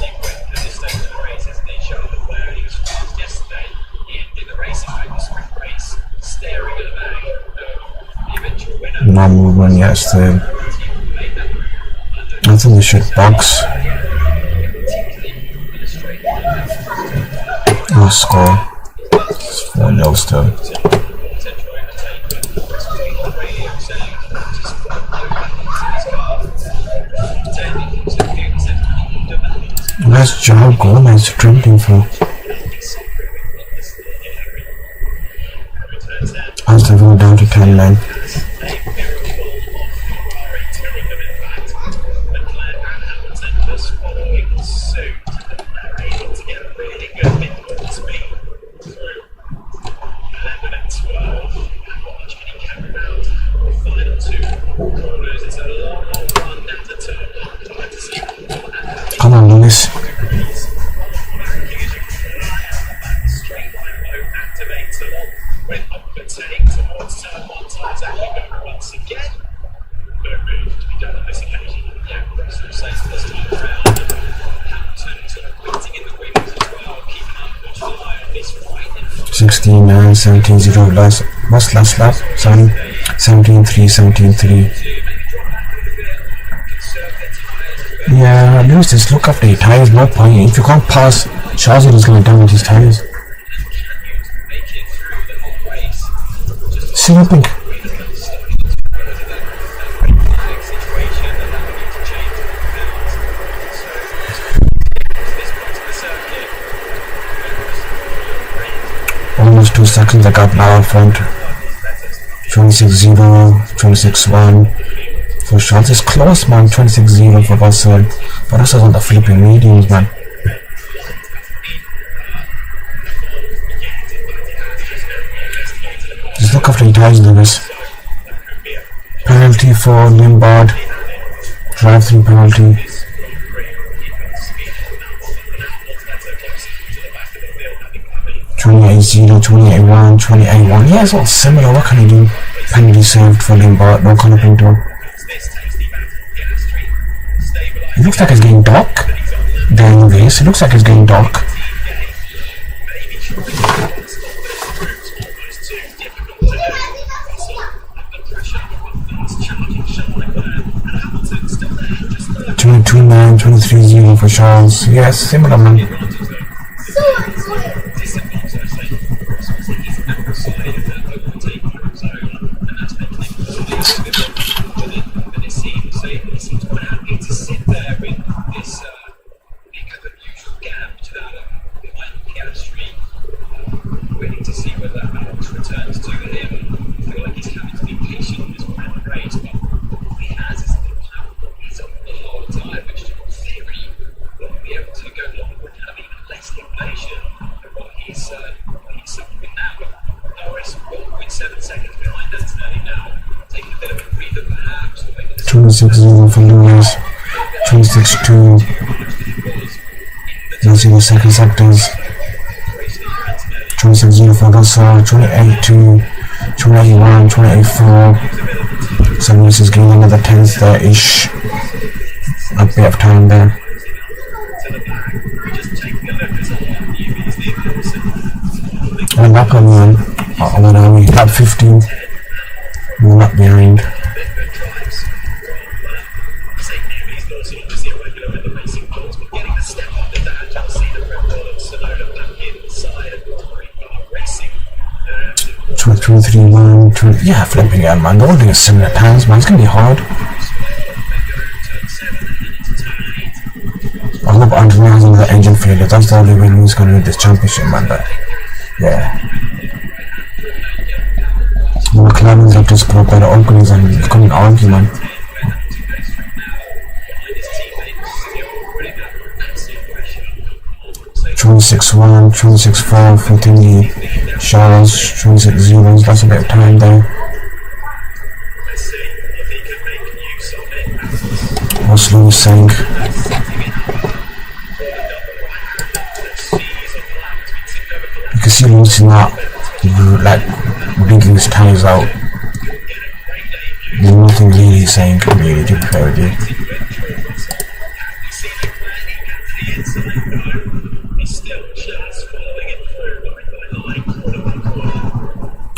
liquid at this stage of the race, isn't he? Showing that where he was fast yesterday in the racing mode, the sprint race, staring at the back of the eventual winner. No movement yesterday. I think they should box. Oh, score. It's 4-0 still. Where's Joe Gomez trending for? As they go down to 10 men. Come on, Lewis. 16, 17-0 last. What's last lap? 17-3, 17-3. Yeah, lose this. Look after your tires. No point. If you can't pass, Charles is going to damage his tires. See you think. Almost 2 seconds I got now in front. 26-0, 26-1 for Charles. It's close, man. 26-0 for Russell. But Russell's on the flipping mediums, man. Just look after your tires, Lewis. Penalty for Limbard. Drive-through penalty. 28-0, 28-1, 28-1. Yeah, it's all similar. What can I do? Penalty served for Limbard. No color into him. It looks like it's getting dark. There in the race. It looks like it's getting dark. $22-9, 23-0 for Charles. Yes, similar, man. 26-0 for Lewis, 26-2, 0 second sectors, 26-0 for Russell, 28-2, 28-1, 28-4, so Lewis is getting another 10th there-ish, a bit of time there. And back on man, what are we, lap 15, we're not behind. Two, 3, 1, 2, yeah, flipping out, man. They're all doing similar times, man. It's gonna be hard. I hope Anthony has another engine failure. That's the only way who's gonna win this championship, man. But yeah, the McLaren's up to score better openings and you couldn't argue, man. $26-1, $26-4 for Tingy, Charles, $26-0, that's a bit of time there. What's Lewis saying? You can see Lewis not like blinking his tires out. There's nothing really saying really to be fair with you.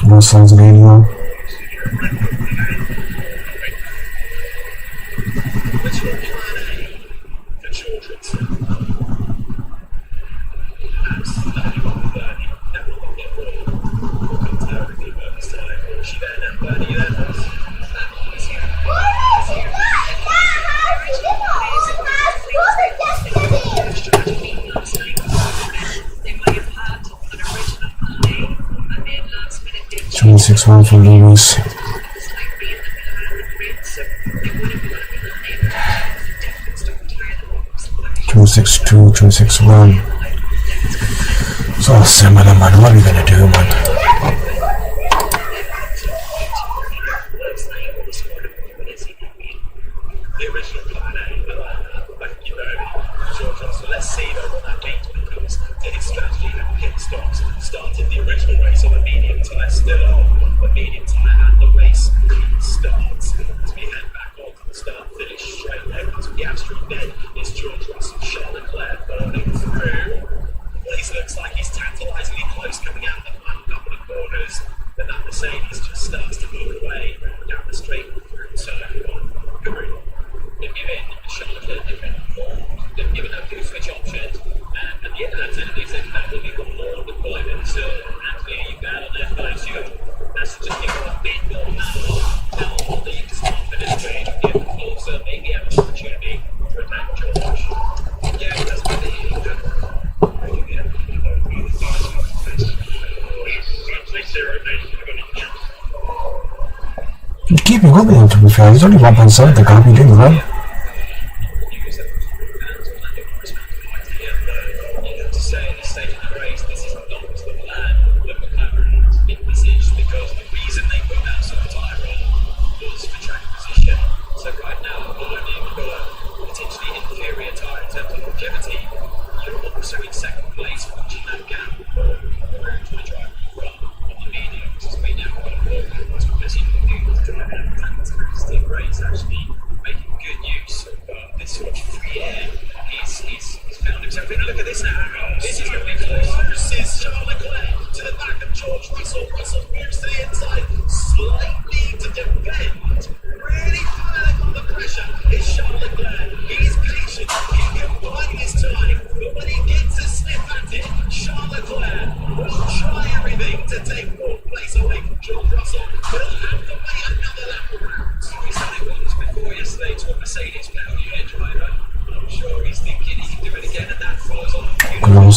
No sounds of anyone. $26-1 for Lewis. $26-2, $26-1. It's all similar, man. What are we gonna do, man? The original plan A, let's see though what that means when it comes to his strategy and pit stops. Started the original race on a medium tyre, still on the medium tyre and the race starts. As we head back onto the start finish straight there onto the Astro bed is George Russell, Charles Leclerc burning through. Well, he looks like he's tantalisingly close coming out of the front. then that Mercedes just starts to move away down the straight through turn 1. Peru. They've given Charlotte a different more. They've given a few switch options, and at the end of that turn, they said that will become more deployment. So, actually, you can on their first year. That's just give them a bit more now that you can start for this trade, get closer, maybe have an opportunity to attack George. Yeah, that's what they do. Keeping up with him, to be fair. He's only 1.7, they can't be doing well.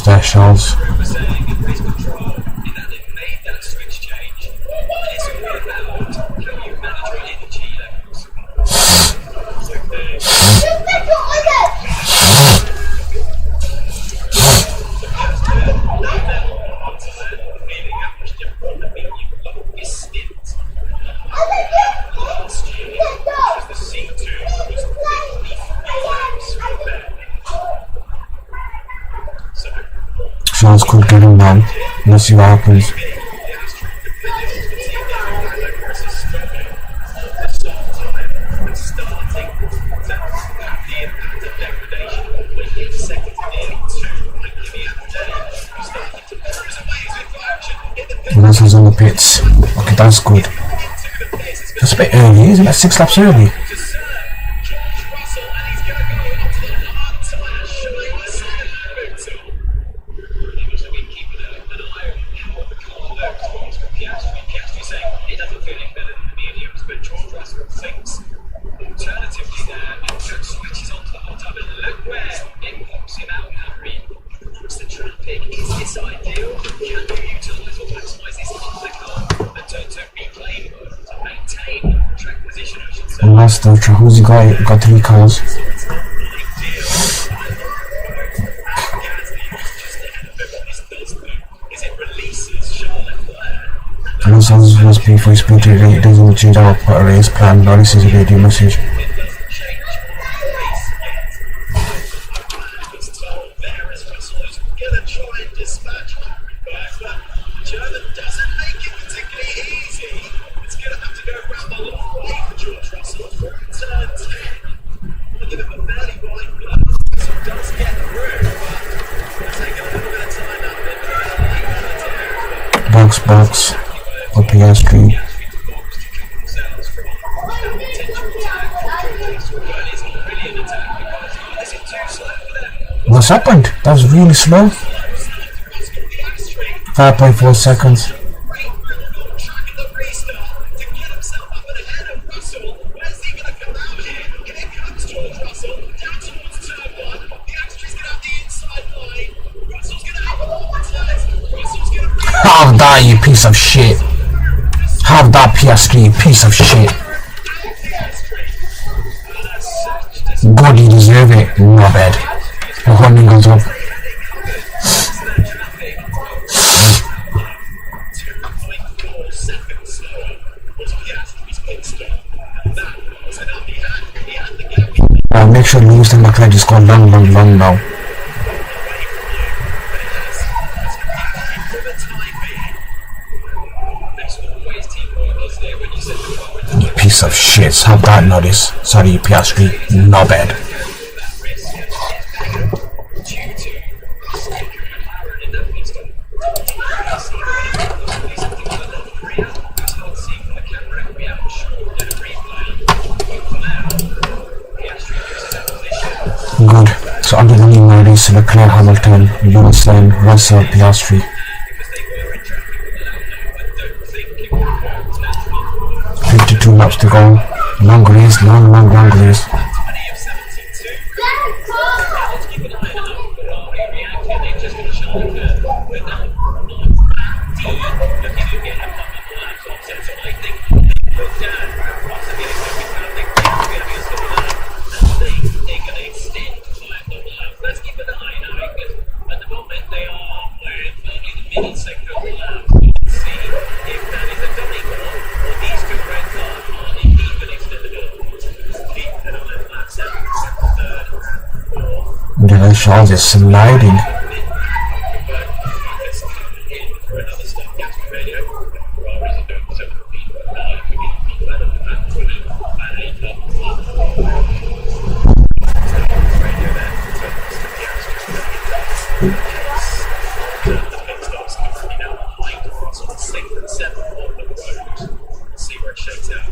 That Charles. Charles could get him down. Let's see what happens. Russell's on the pits. Okay, that's good. That's a bit early, isn't it? 6 laps early. Master who's got 3 cars. Alonso was paid for his beauty rate. It doesn't change our race plan. No, this is a radio message. Box for PS3. What's happened? That was really slow. 5.4 seconds. Have that, you piece of shit. Have that PS3, you piece of shit. God, you deserve it. Not bad. The funding goes up. Make sure Lewis and McLeod just go long now. You piece of shit. Have that notice. Sorry, PS3. Not bad. Norris, Leclerc, Hamilton, Lewis, Russell, Piastri. 52 laps to go. Long race, long race. The Charles is sliding.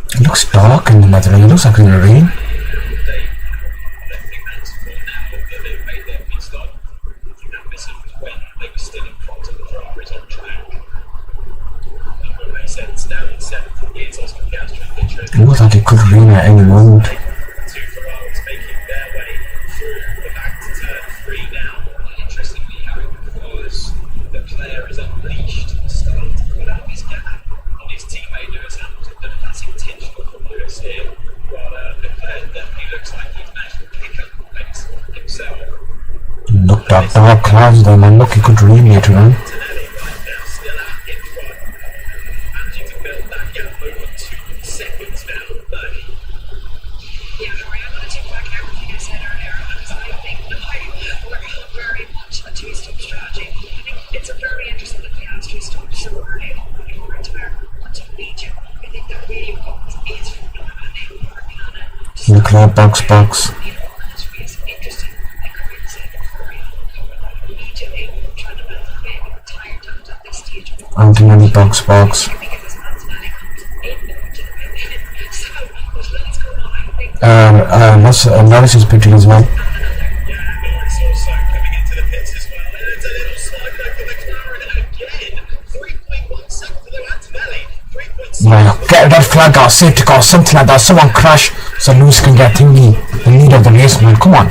It looks dark in the Netherlands. It looks like in the rain. It looks like it could rain at any moment. Look, that dark clouds there, man. Look, it could rain later on. Nuclear box. Antonelli box. Norris is pitting as well. Well, get that flag out, safety car, something like that. Someone crash so Lewis can get thingy. The lead of the race, man. Come on.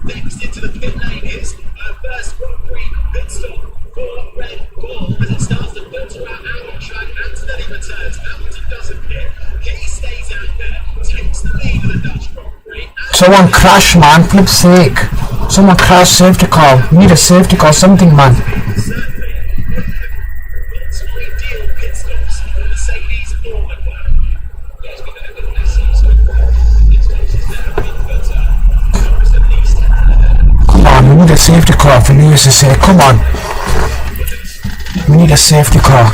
Next into the pit lane is first Grand Prix pit stop for Red Bull as it starts to filter out on track. Antonelli returns. Hamilton doesn't pit. He stays out there, takes the lead of the Dutch Grand Prix. Someone crash, man. Flip's sake. Someone crash, safety car. We need a safety car, something, man. Certainly, lots of ideal pit stops for Mercedes or Leclerc. There's been a bit of messy, so pit stops is there, but Norris at least. Come on, we need a safety car for Lewis to say, come on. We need a safety car.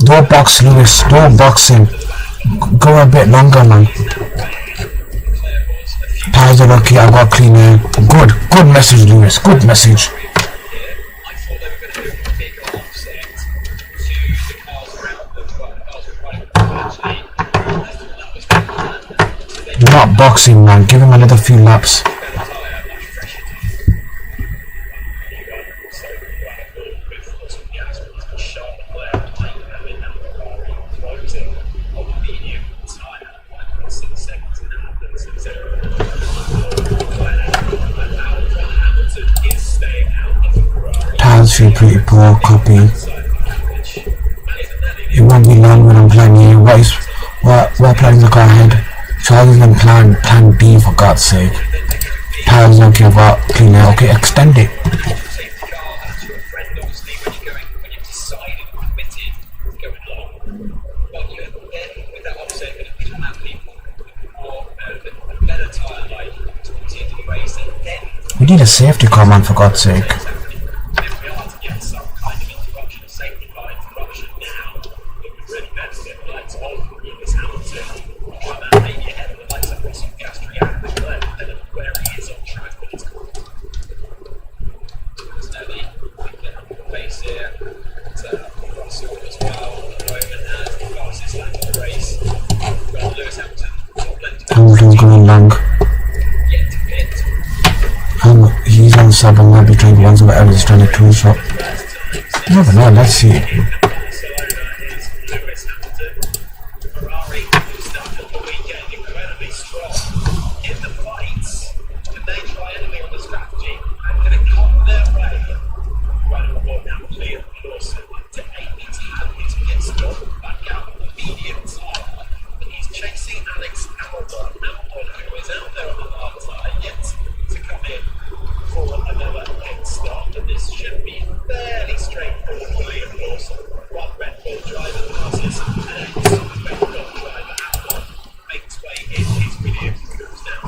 Don't box Lewis, don't box him. Go a bit longer, man. Tires are lucky, I got clean air. Good message, Lewis, good message. You're not boxing, man. Give him another few laps. Tires feel pretty poor, copy. It won't be long when I'm playing here. What plan's the car ahead? Charles and plan B, for God's sake. Tires don't give up. Clean air. Okay, extend it. We need a safety car, man, for God's sake. sub will not be trained once over every standard tool shop. Never know, let's see. Ferrari started the weekend incredibly strong in the fights. Can they try anything on the strategy? And can it come their way? Right on board now, Liam Lawson up to 8. He's had his pit stop back out on the medium tyre. He's chasing Alex Albon, who is out there on the hard tyre, yet to come in for another pit stop. And this should be fairly straightforward for Liam Lawson. One Red Bull driver passes and Red Bull driver Albon makes way in his Williams moves now.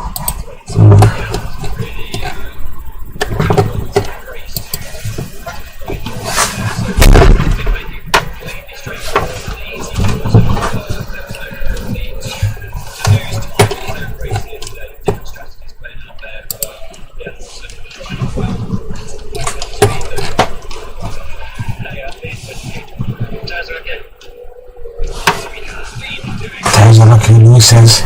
Tires are lucky, Louis says.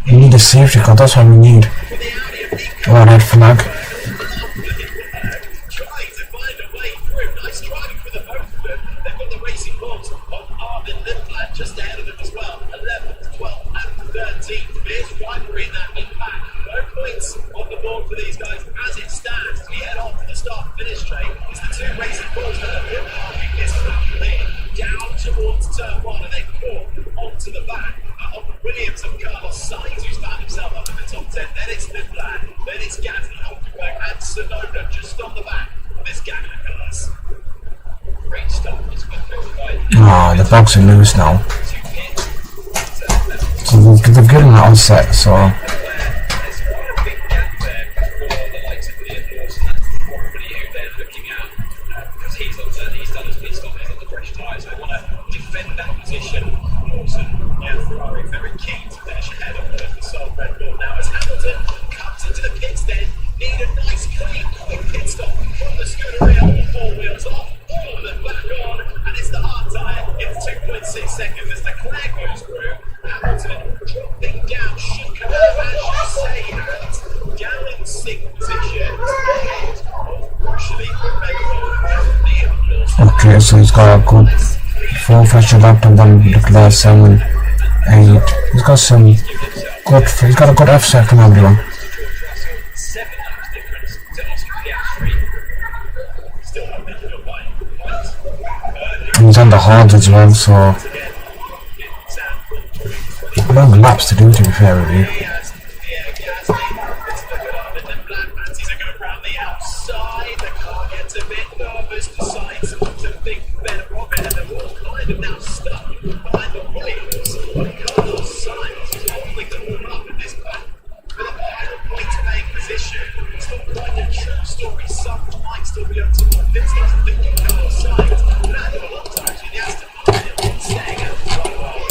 We need a safety car, that's what we need. Oh, red flag. Trying to find a way through. Nice driving for the both of them. They've got the racing balls on Arvin Lindblad just ahead of them as well. 11th, 12th, and 13th. Here's rivalry in that impact. No points on the board for these guys as it stands. As we head on to the start finish straight, it's the two racing balls that are parking this lap clear down towards turn 1 and then caught onto the back of Williams and Carlos Sainz, who's found himself up in the top 10. Then it's Lindblad, then it's Gasly, Hulkenberg and Tsunoda just on the back of this gang of cars. Great start. Ah, the box are loose now. So they've given that on set, so. Ferrari very keen to finish ahead of the Sol Red Bull now as Hamilton comes into the pits then. Need a nice clean quick pit stop from the Scuderia, all 4 wheels off, all of them back on, and it's the hard tyre. It's 2.6 seconds as Leclerc goes through. Hamilton dropping down, should come out as you say, and down in 6th position ahead of crucially Red Bull. Okay, so he's got a good 4 fracture lap and 1 Leclerc 7, 8. He's got some good, he's got a good F-set from everyone. 7 laps difference to Oscar Piastri. Still not making a point. And he's on the hards as well, so long laps to do, to be fair with you. Outside, the car gets a bit nervous, decides to think better of it, and they're all kind of now stuck behind the Williams. Carlos Sainz is holding them all up in this point with a final point-paying position. It's not quite a true story. Some might still be able to convince us to think of Carlos Sainz, but out of a lot of times, the Aston Martin staying out for quite a while.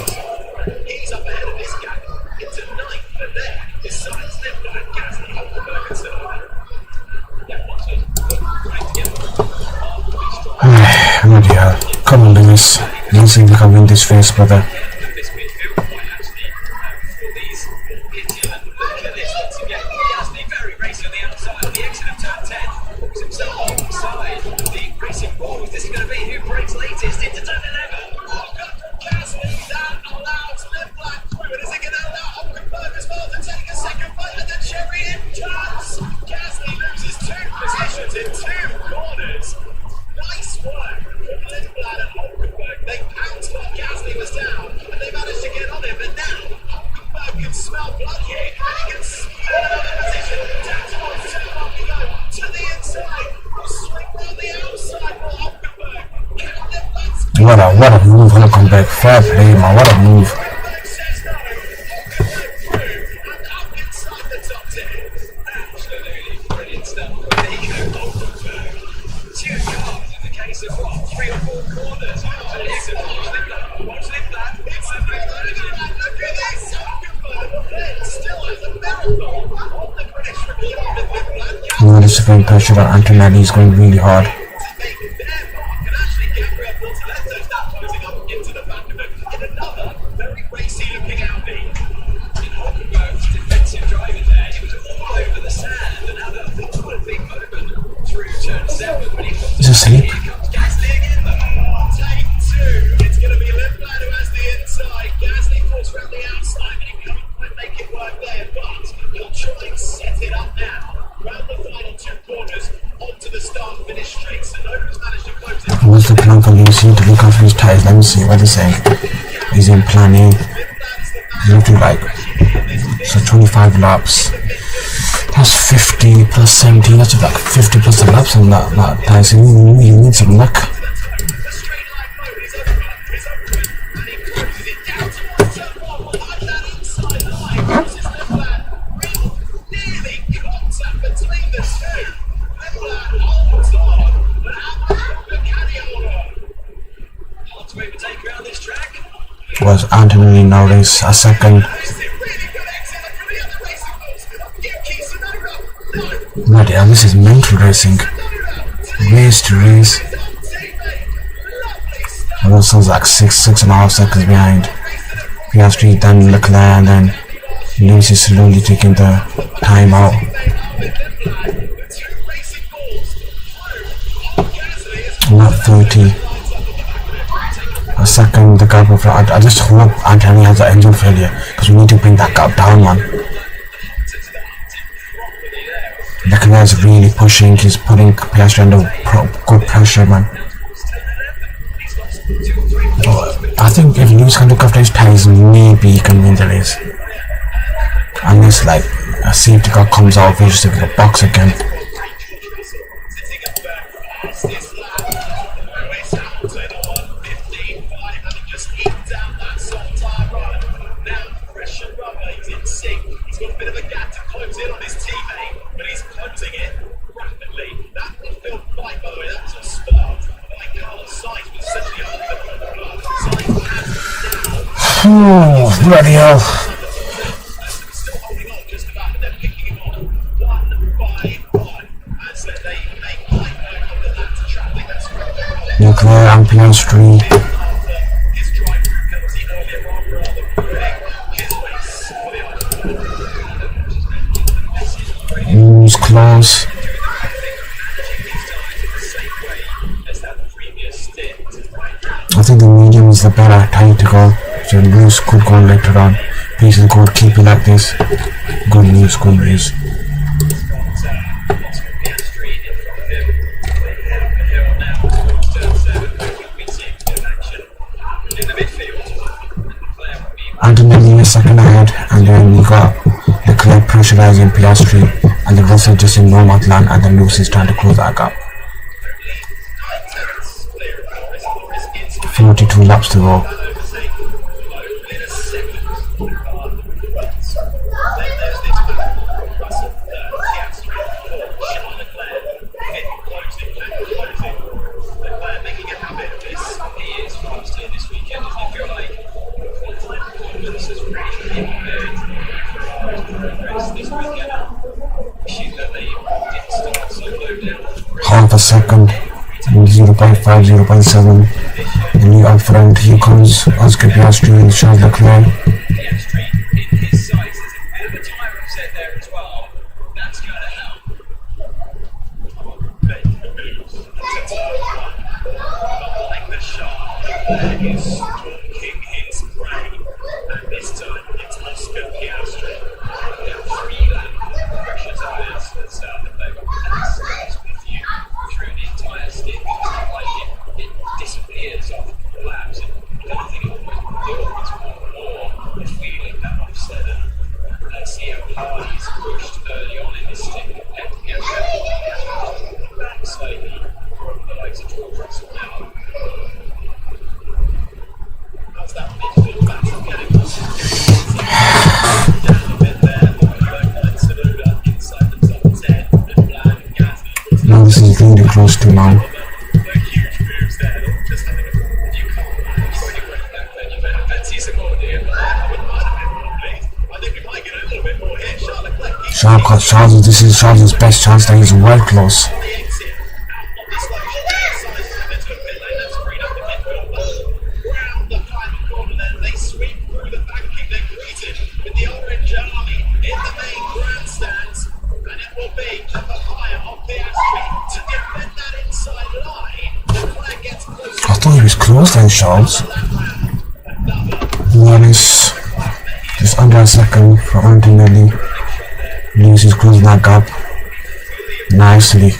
He's up ahead of this guy into 9th, and there is Sainz, Lindblad, Gasly, Hulkenberg, and Tsunoda. Bloody hell. Come on, Lewis. I don't think we can win this race, brother. This midfield point actually for these look at this once again. Gasly very racing on the outside of the exit of turn 10. Walks himself alongside the racing balls. This is going to be who breaks latest into turn 11. Gasly that allows Lindblad through. And is it going to allow Hulkenberg as well to take a second fight at the cherry in turns? Gasly loses 2 positions in 2 corners. Nice work from Lindblad and Hulkenberg. They pounced while Gasly was down, and they managed to get on him. But now Hulkenberg can smell blood here, and he can spin another position. Down towards turn 1 we go to the inside. We'll swing round the outside for Hulkenberg. What a move, Hulkenberg. Fair play, man. What a move. Hulkenberg says no. Hulkenberg through and up inside the top 10. Absolutely brilliant stuff. There you go, Hulkenberg. 2 cars in the case of what? 3 or 4 corners. Watch that. It's a big look at this. Still has a marathon on the British record. Now this is pressure on Antonelli is going really hard. Is he asleep? It's going to be Limpland who has the inside. Gasly falls around the outside, and he can't quite make it work there, but he'll try and set it up now. Round the final 2 corners, onto the start-finish straight. So nobody's managed to close it. What's the plan for Lucy to look after his tyres? Let me see what they're saying. He's in plan A. He's looking like, so 25 laps. That's 50 plus 17, that's like 50 plus laps on that tyre. So you need some luck. Was Antonelli nowadays a second? Bloody hell, this is mental racing. Race to race. Russell's like 6.5 seconds behind Piastri, then Leclerc, and then Lewis is slowly taking the time out. Not 30. A second, the gap of I just hope Antonelli has an engine failure because we need to bring that gap down, man. Leclerc is really pushing, he's putting Piastri under good pressure, man. I think if Lewis can look after his tyres, maybe he can win the race. Unless like a safety car comes out vicious with the box again. Oh, bloody hell. Leclerc and Piastri. It's close. I think the medium is the better time to go. So Lewis could go later on. Please go keep it like this. Good news, good news. Antonelli is second ahead, and then we got Leclerc pressurizing Piastri, and the Russell just in normal land, and then Lewis is trying to close that gap. 42 laps to go. Half a second, 0.5, 0.7. And you up front, here comes Oscar Piastri and Charles Leclerc. Now this is really close to now. Charles, this is Charles' best chance that he's well close. I thought he was close then, Charles. Norris just under a second for Antonelli. Lewis is closing that gap nicely. His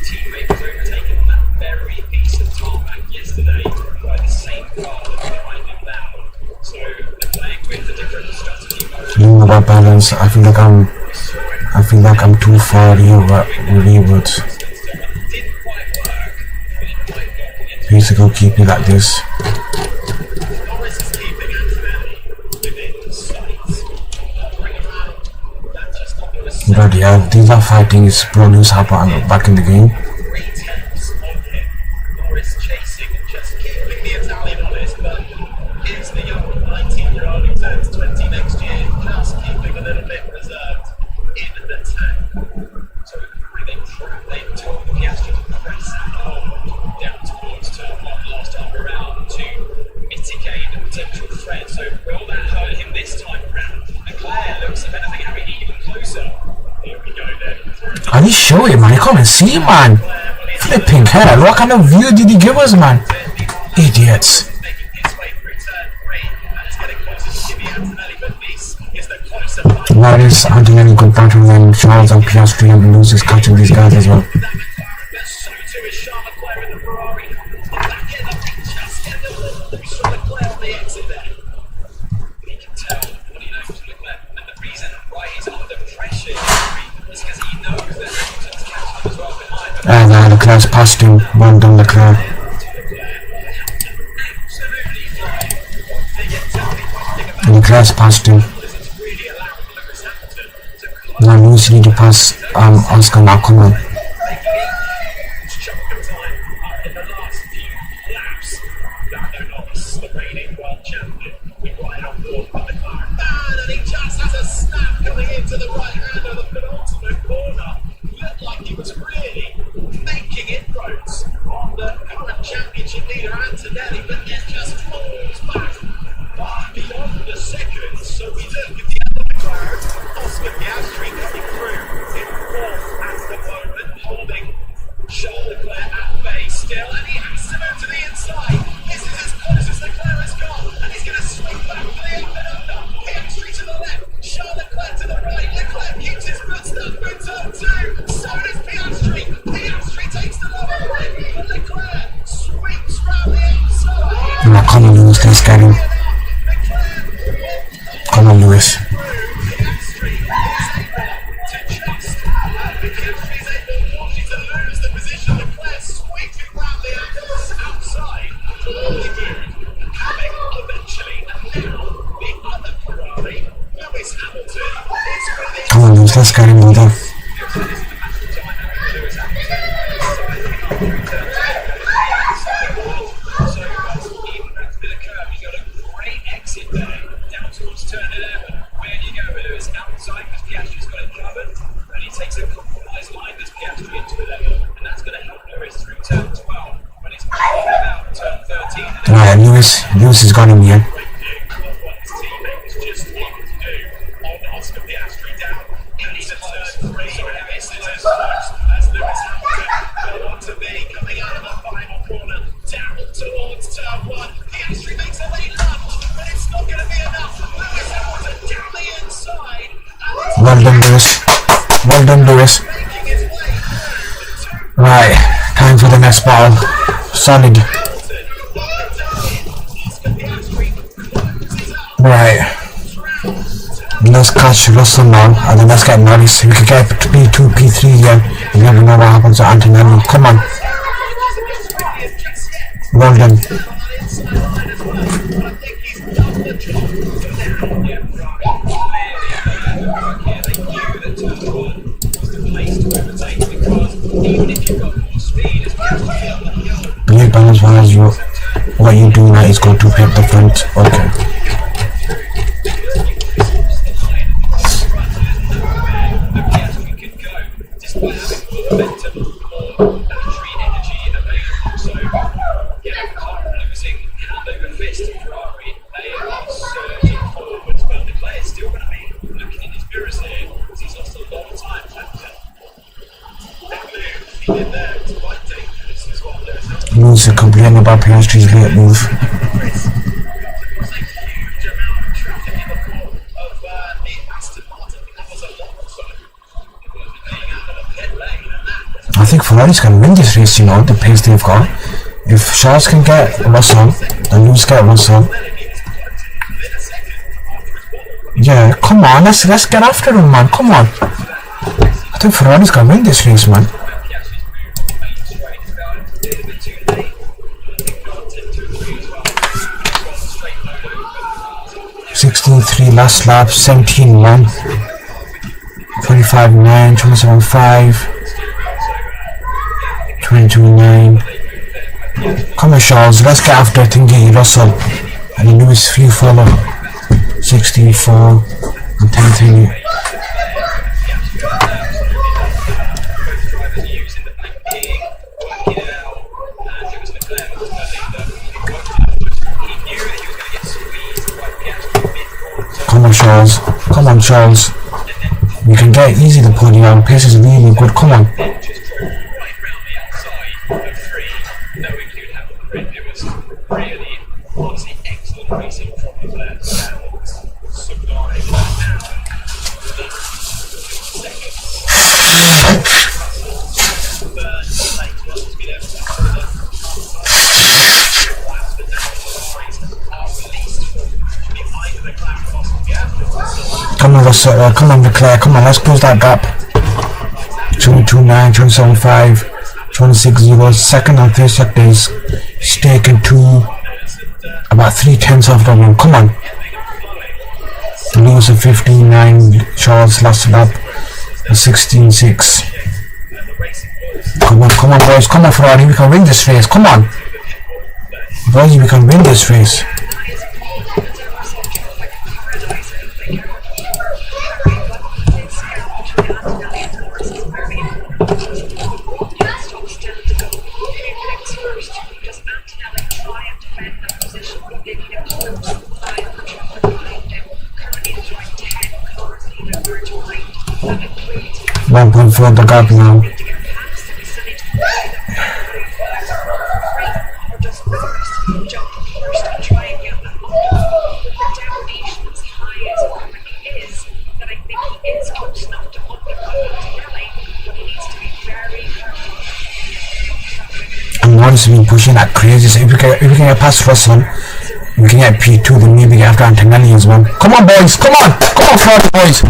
teammate was overtaken on that very piece of tarmac yesterday by the same car that's behind him now. So they're playing with a different strategy mode. Feeling about balance. I feel like I'm too far here with basically keep it like this. Bloody hell, these are fighting is produce happen back in the game. Norris chasing and just keeping the Italian honest, but it's the young 19-year-old who turns 20 next year, just keeping a little bit reserved in the tank. So they told Piastri to press down towards turn 1 last time around to mitigate the potential threat. So will that hurt him this time around? Leclerc looks, if anything, Harry, even closer. Here we go then. Are you sure, man? You can't even see, man. Flipping hell, what kind of view did he give us, man? Idiots. That is Antonelli good battle, then Charles and Piastri and Lewis is catching these guys as well. And Leclerc's passed him. Well done, Leclerc. Leclerc's passed him. Now Lewis need to pass Oscar now, come on. Come on, Lewis, let's get him. Come on, Lewis. Come on, Lewis, let's get him, brother. Lewis has got him here. Well done, Lewis. Well done, Lewis. Right, time for the next battle. Solid. Right, let's catch Russell now, and then let's get Norris. We could get P2, P3 here. You never know what happens to Antonelli. Come on. Well done. Believe balance wise, what you do now is go to hit the front. Okay. by having more momentum, more battery energy available. So, yeah, car losing hand over fist to Ferrari. They are surging forwards, but Leclerc is still going to be looking in his mirrors here because he's lost a lot of time. That move he did there was quite dangerous as well. There was no Lose to complain about Piastri's late move. Chris. There was a huge amount of traffic in the form of the Aston Martin. I think that was a lot of fun. It was being out of the pit lane, and that was I think Ferrari's can win this race, you know, the pace they've got. If Charles can get Russell, and Lewis get Russell. Yeah, come on, let's get after him, man, come on. I think Ferrari's gonna win this race, man. 16.3 last lap, 17.1, 25.9, 27.5, 22.9. Come on, Charles, let's get after thingy Russell and Lewis few follow. 16.4 and 10.3. Come on, Charles. Come on, Charles. You can get easy the podium. Pace is really good. Come on. just drove right round the outside of Prix, knowing he would have the grid. It was really, honestly, excellent racing from the players. Sublime now. Come on, Russell. Come on, Leclerc. Come on, let's close that gap. 22.9, 27.5, 26.0. Second and third sectors. Taken to about 3/10 off the win. Come on. Lewis at 15.9. Charles last lap at 16.6. Come on, boys. Come on, Ferrari. We can win this race. Come on. Boys, we can win this race. One point for the gap now. And Norris has been pushing that crazy. So if we can get past Russell, we can get P2, then maybe get after Antonelli as well. Come on, boys! Come on! Come on, Florida boys!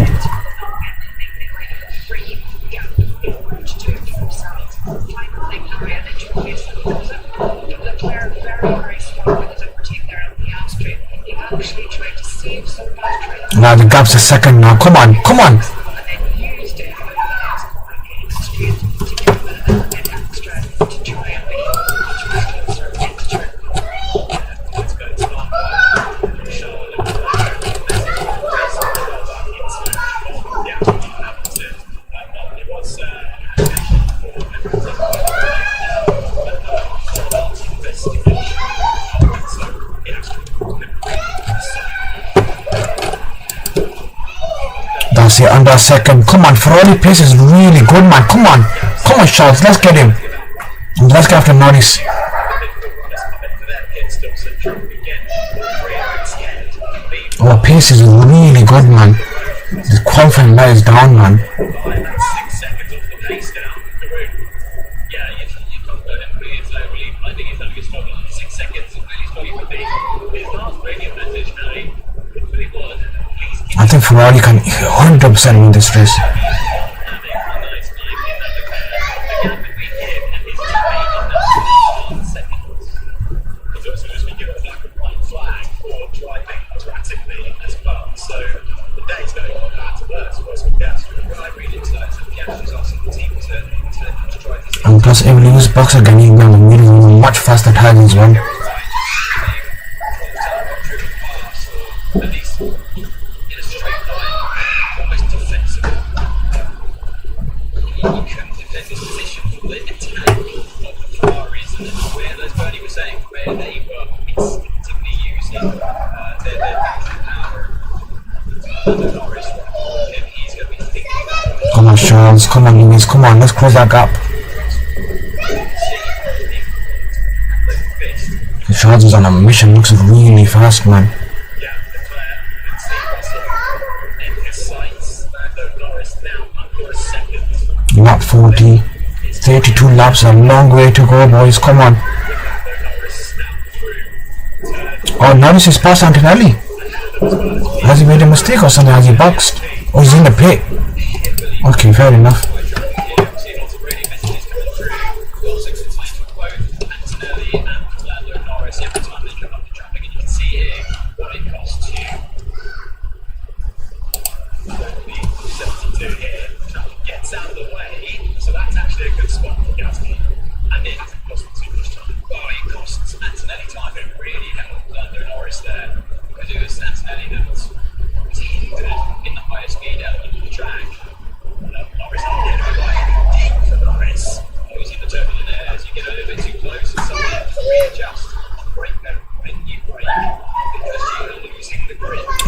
Now the gap's a second now. Come on, come on! That's it, under a second. Come on, Ferrari pace is really good, man. Come on, Charles, let's get him. And let's get after Norris. Oh, pace is really good, man. The qualifying light is down, man. I think Ferrari can 100% win this race. And plus, if Lewis box are getting down the middle, much faster tires as well. couldn't defend his position for the attack of the Ferraris, and where, as Bernie was saying, where they were instinctively using their power. Norris, he's going to be thinking about. Come on, Charles. Come on, Lewis. Come on, let's close that gap. Charles is on a mission. Looks really fast, man. Yeah, Leclerc and Russell in his sights. Norris now under a second. Lap 40. 32 laps, a long way to go, boys. Come on. Oh, Norris is past Antonelli. Has he made a mistake or something? Has he boxed? Oh, he's in the pit. Okay, fair enough.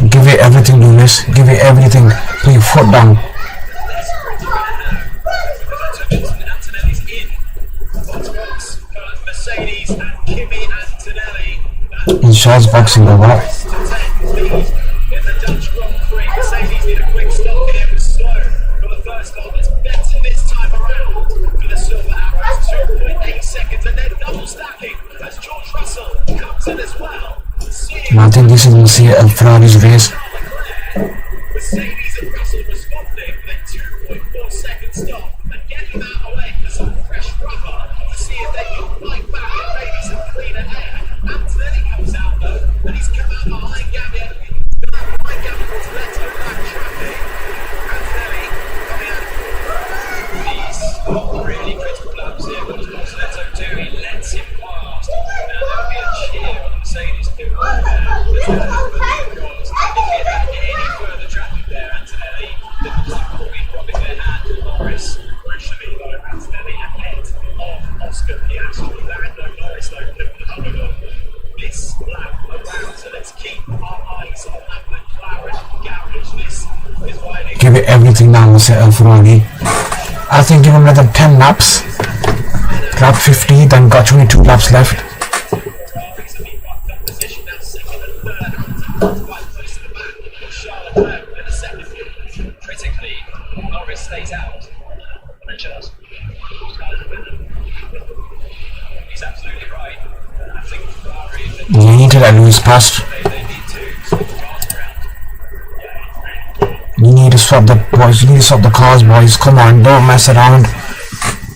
Give it everything, Lewis. Give it everything. Put your foot down. And Charles boxing the what? And I think this is going to see a Ferrari's race. Mercedes and Russell responding with a 2.4 second stop and getting that away for some fresh rubber to see if they can fight back and maybe some cleaner air. Antonelli comes out though, and he's come out behind Gavin. Behind Gavin was Leto back traffic. Antonelli coming out these really critical laps here. What does Leto do? He lets him past. Now there'll be a cheer on the Mercedes too. Give it everything now, Mr. Ferrari. I think give him another 10 laps. Lap 50, then got 22 laps left. Critically, Norris stays out. He's absolutely right. I think Ferrari, You need to let Lewis pass. they need to sort the cars around. You need to swap the boys. You need to swap the cars, boys. Come on, don't mess around.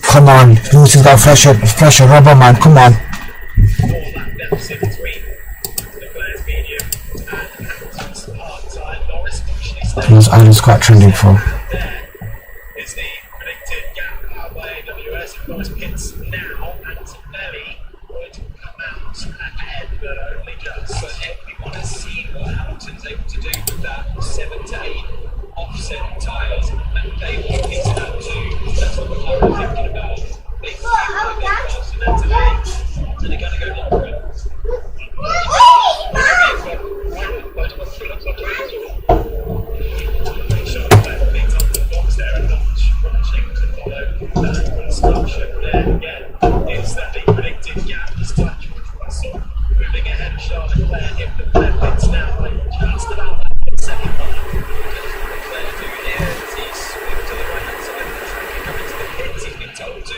Come on, Lewis has got fresher rubber, man. Come on. All that deficit between Leclerc's medium and Hamilton's hard time. Norris actually stays. I was quite trending for. There is the predicted gap by AWS. Of course, pits now. Antonelli would come out ahead, but only just. So we want to see what Hamilton's able to do with that 7 to 8 offset tyres, and they will piece that too. That's what we're thinking about. They feel like they're fast in Antonelli, and they're going to go longer. Is that the predicted gap is touch with Russell moving ahead of Charles Leclerc if the pits now just about that second one. Leclerc do here as he's moved to the right hand side of the track and coming to the pits. He's been told to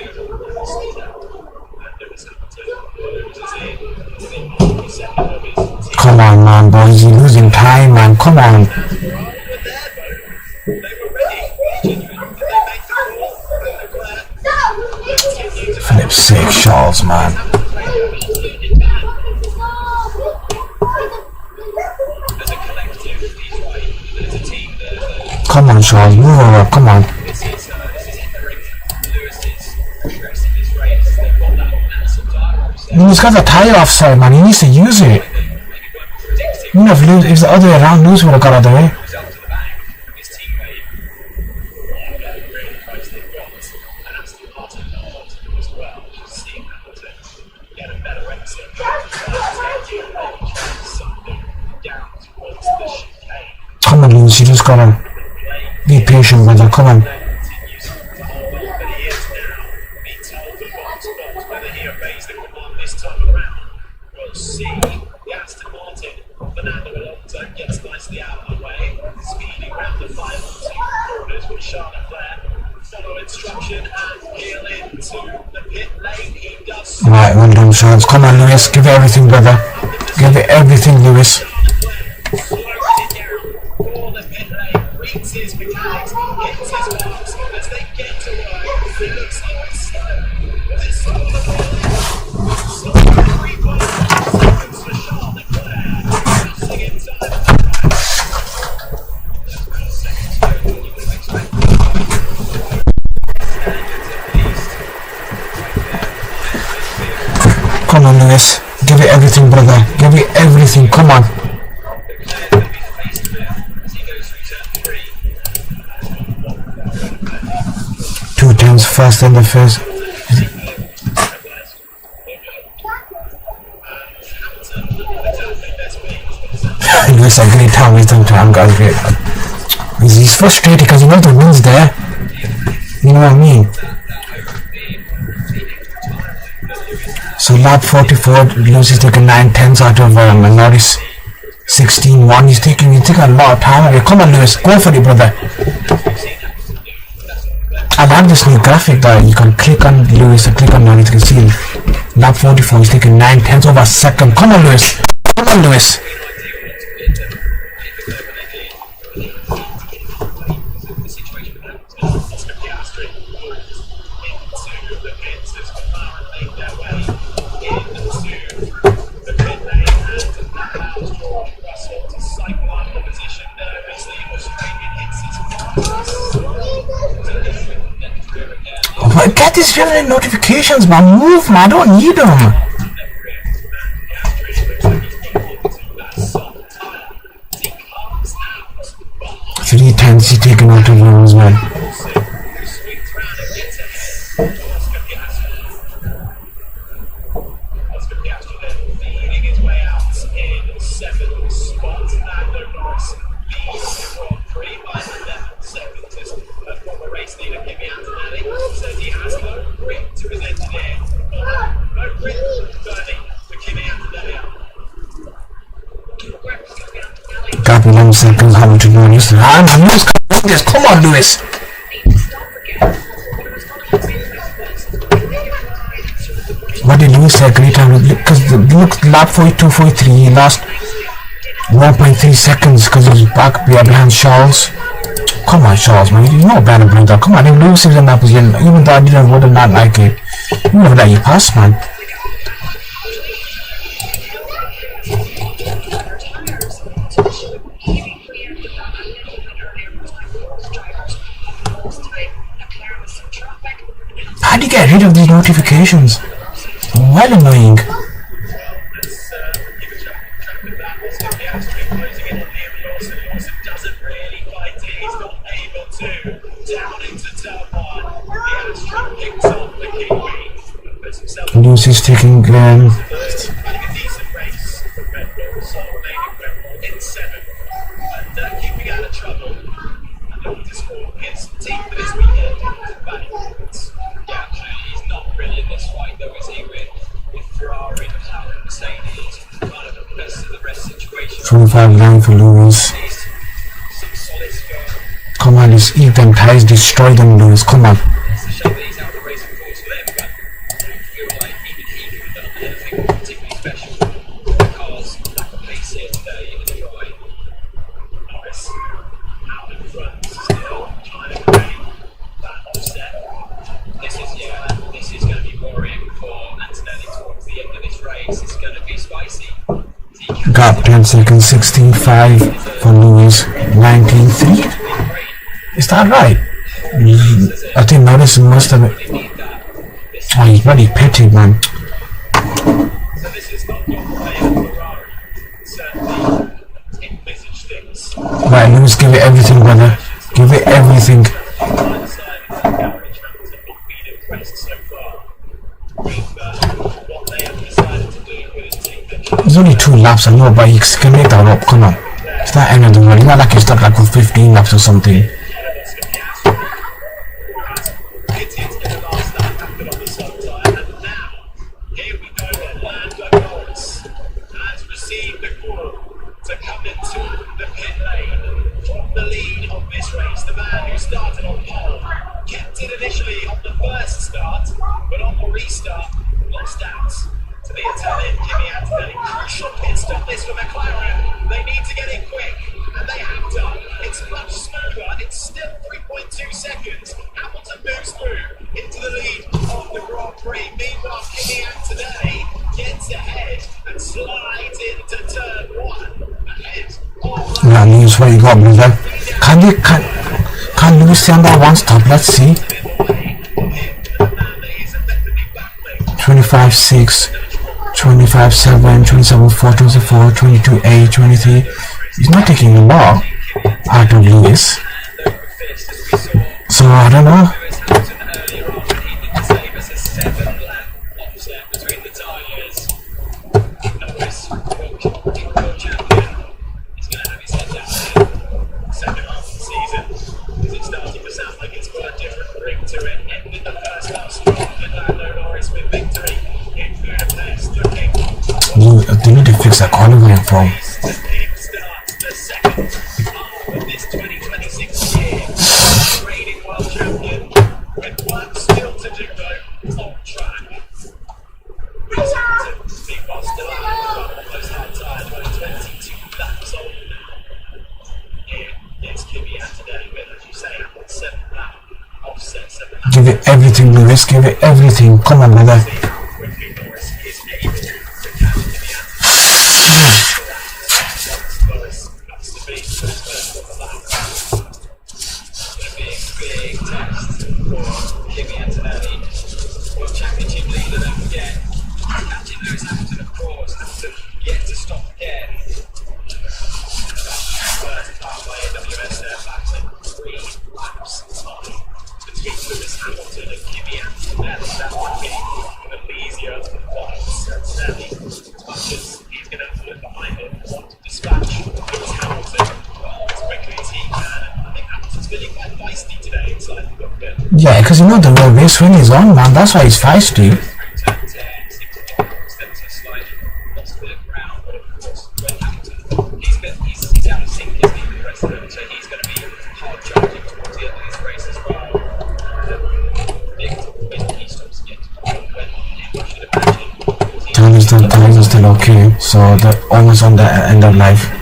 stay down. And Lewis Hamilton loses in second of his team. Come on, man, boys. You're losing time, man. Come on. They were there though. They were ready. Genuine. Did they make the call? Leclerc continued to Flip's sake, Charles, man. As a collective, he's right. There's a team that Come on, Charles. Move over. Come on. this is hindering Lewis's progress in this race. They've got that massive tire offset. He's got the tire offside, man. He needs to use it. Maybe weren't predicting Even if it's the other way around, Lewis would have got out of the way. goes up to the back of his teammate. Really close they've got. on, Lewis, you just gotta be patient, brother. Come on. Right, well done, Charles. Come on, Lewis. Give it everything, brother. Give it everything, Lewis. Come on, Lewis. Give it everything, brother. Give it everything. Come on. 2 times faster than the first. Lewis, a great time with time, guys. Great. He's frustrated because he knows the wind's there. You know what I mean? So lap 44, Lewis is taking 9/10 out of Norris 16-1. He's taking a lot of time away. Come on, Lewis, go for it, brother. I like this new graphic that you can click on Lewis and click on Norris. You can see lap 44, he's taking 9/10 of a second. Come on, Lewis. Come on, Lewis. Get these relevant notifications, man. Move, man. I don't need them. 3 times he's taken out of them as well. Got 11 seconds, Hamilton doing this. Lewis, come on, Lewis. What did Lewis like? Great time, because look, lap 42, 43, he lost 1.3 seconds because he was back behind Charles. Come on, Charles, man, you know better than that. Come on, if Lewis is in that position, even though I didn't would have not like it, you never let you pass, man. How do you get rid of these notifications? Well annoying. Lewis is taking He's not really in this fight though, is he? With Ferrari, Mercedes, kind of the best of the rest situation. 25-9 for Lewis. Come on, just eat them tires, destroy them, Lewis. Come on. It's a shame that he's out of the race, of course, for them, but I feel like even he could have done anything particularly special. The cars lack of pace here today in the dry. Norris out in front, still trying to create that offset. This is going to be worrying for Antonelli towards the end of this race. It's going to be spicy. Got 10 seconds, 16.5 for Lewis, 19.3. Is that right? I think Madison must have it. Oh, he's bloody petty, man. Right, Lewis, give it everything, brother. Give it everything. There's only 2 laps, I know, but he can make that up. Come on. It's not end of the world. It's not like you stuck like with 15 laps or something. Initially on the first start, but on the restart, lost out to the Italian Kimi Antonelli. Crucial pit stop this for McLaren. They need to get in quick, and they have done. It's much smoother. It's still 3.2 seconds. Hamilton moves through into the lead of the Grand Prix. Meanwhile, Kimi Antonelli gets ahead and slides into turn 1 ahead. Yeah, news what you got, brother. Can Lewis stay on that one stop? Let's see. 25-6, 25-7, 27-4, 24, 22-8, 23. He's not taking a lot out of Lewis. So I don't know. They need to fix that qualifying form. Give it everything, Lewis. Give it everything. Come on, brother. Yeah, because you know the race win is on, man. That's why he's feisty. Time is still okay, so they're almost on the end of life.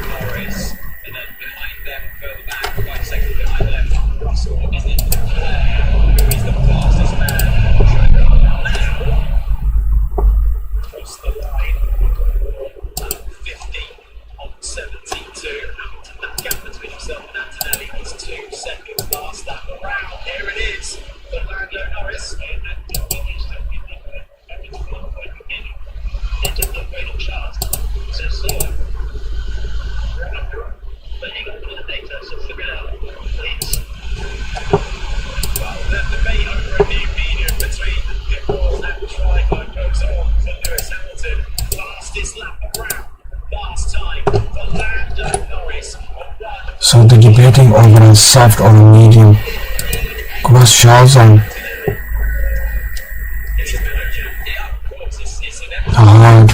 So they're debating over a soft or a medium. What's Charles on? Hard.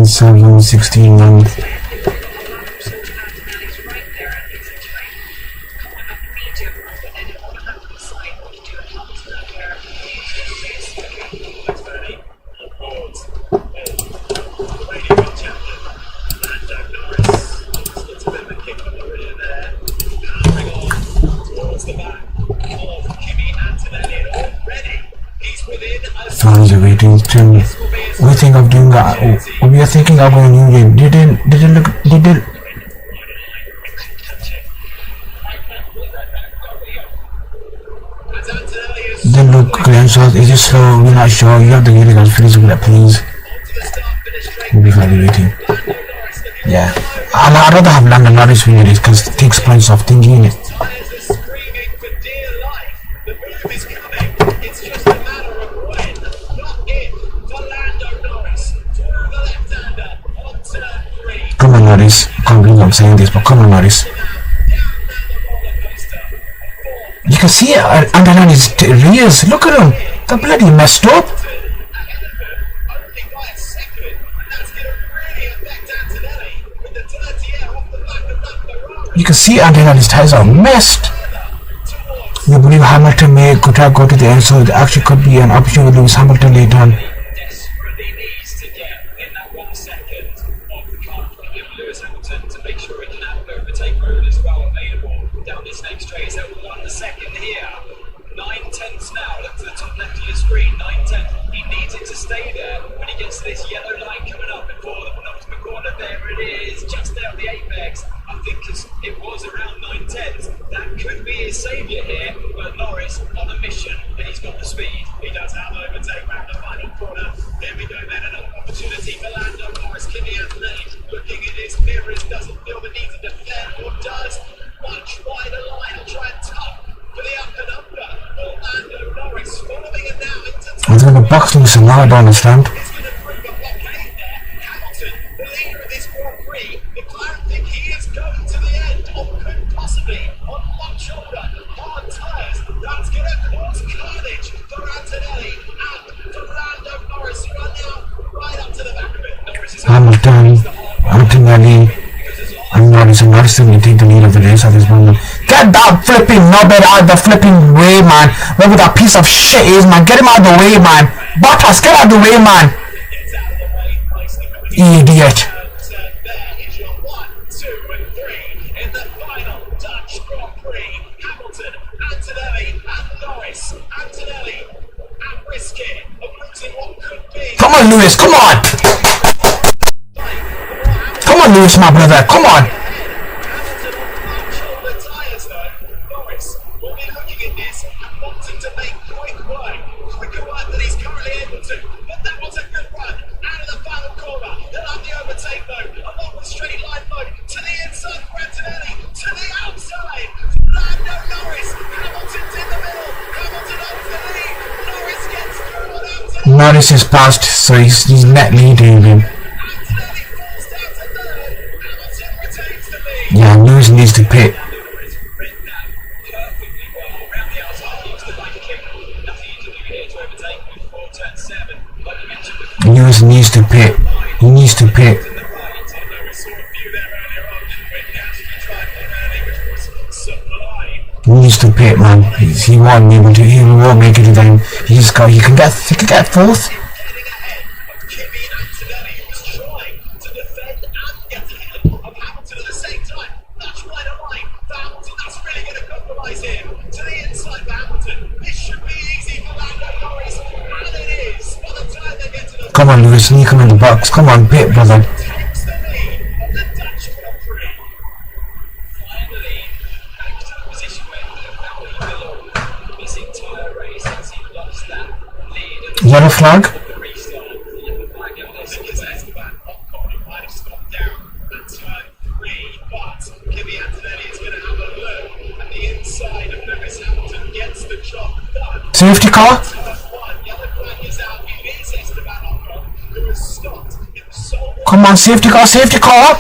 Seven, 16, 1. Fans are waiting. Tim, we think of doing that. We are thinking of going New Year. Did it look? Then look, Glenshot, is it slow? We're not sure. You have to get it guys. Please do that, please. We'll be validating. Yeah. I'd rather have London Norris win it because it takes points off thinking it. Come on, Norris. I can't believe I'm saying this, but come on, Norris. You can see it underneath his rears. Look at him. They're bloody messed up. You can see underneath his tires are messed. We believe Hamilton could have go to the end, so it actually could be an opportunity to lose Hamilton later on. Desperately needs to get in that 1 second of the car of Lewis Hamilton to make sure he can have an overtake road as well available down this next straight. So 1 second here, 9/10 now. Look to the top left of your screen, 9/10. He needs it to stay there when he gets to this yellow line coming up before the penultimate corner. There it is, just out the apex. I think it was around 9/10. That could be his saviour here, but Norris on a mission, and he's got the speed. He does have an overtake around the final corner. There we go then, another opportunity for Lando Norris. Kimi Anthony looking at his mirrors, doesn't feel the need to defend, or does. Much wider line, I'll try and top for the up and under. Lando Norris following it now into I'm going to box him some I don't understand. It's going to prove a blockade there. Hamilton, the leader of this Grand Prix, McLaren think he is going to the end, or could possibly, on one shoulder, hard tyres. That's going to cause carnage for Antonelli and for Lando Norris, who are now right up to the back of it. Norris is Hamilton, Antonelli, and Norris will take the lead of the race at this moment. Get that flipping knobhead out of the flipping way, man. Wherever that piece of shit is, man. Get him out of the way, man. Bottas, get out of the way, man. Idiot. there is your 1, 2, and 3 in the final Dutch Grand Prix. Hamilton, Antonelli, and Norris. Antonelli at risk here of losing what could be. Come on, Lewis, come on. Come on, Lewis, my brother, come on. Hamilton on shoulder tyres though. Norris will be looking at this and wanting to make quicker work than he's currently able to. But that was a good run out of the final corner. They'll have the overtake mode along with straight line mode to the inside for Antonelli, to the outside. Lando Norris, Hamilton's in the middle. Hamilton owns the lead. Norris gets through on Antonelli. Norris is past, so he's net leading him. Antonelli falls down to third. Hamilton retains the lead. Yeah, Lewis needs to pit. Lewis needs to pit. He needs to pit. He needs to pit, man. He won't be able to. He won't make it again. He can get fourth. Come on, Lewis, you come in the box. Come on, pit, brother. Yellow flag. Safety car. Come on, safety car, safety car.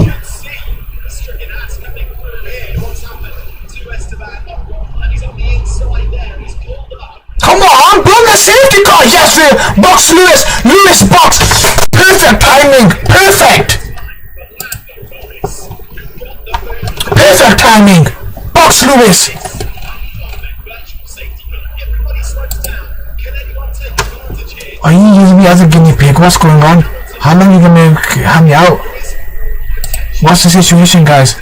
Come on, bring the safety car. Yes, box Lewis box. Perfect timing, perfect timing. Box Lewis. Are you using me as a guinea pig? What's going on? How long are you gonna have me out? What's the situation, guys?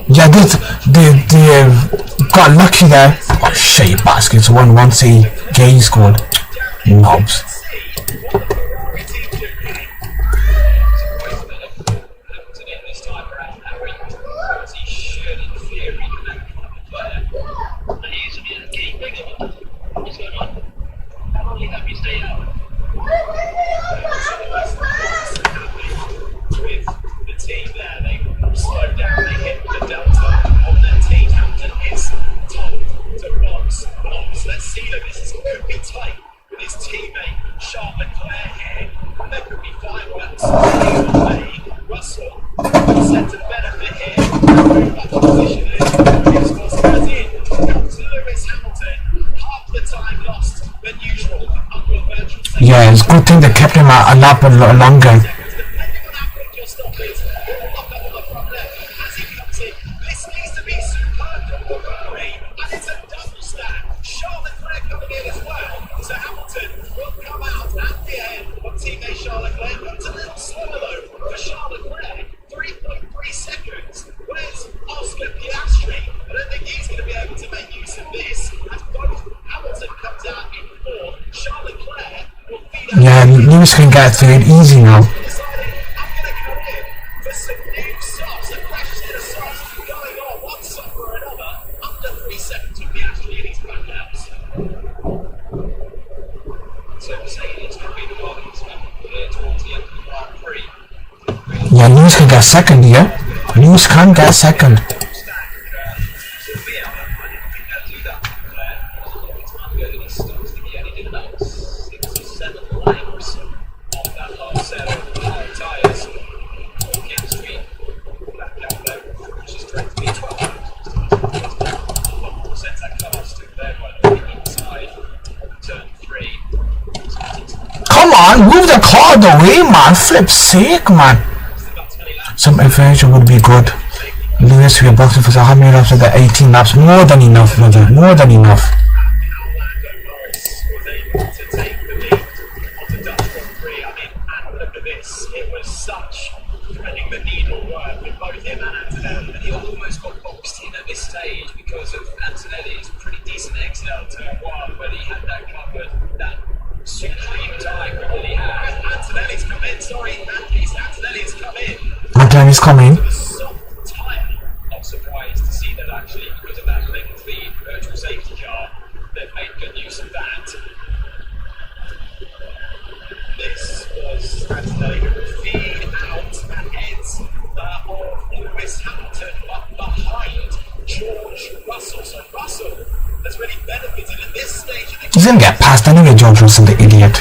Yeah, they got lucky there. Oh shit, you baskets won once a gay scored. Knobs. Yeah, it's a good thing they kept him a lot longer. Yeah, Lewis can get third easy now. Yeah, Lewis can get second here. Lewis can get second. Come on, move the car the way, man. Flip's sake, man. Some adventure would be good. Lewis, we are boxing for how many laps are there? 18 laps. More than enough, brother. More than enough. It was such threading the needle work with both him and Antonelli, and he almost got boxed in at this stage because of Antonelli's pretty decent exit out turn one, where he had that covered, that supreme time that he had. Antonelli's come in, Antonelli's come in. Antonelli's coming. Soft tyre. Not surprised to see that actually, because of that lengthy virtual safety car, they've made good use of that. This was Antonelli who would feed out ahead of Lewis Hamilton, but behind George Russell. So Russell has really benefited at this stage. He's gonna get past anyway, George Russell, the idiot.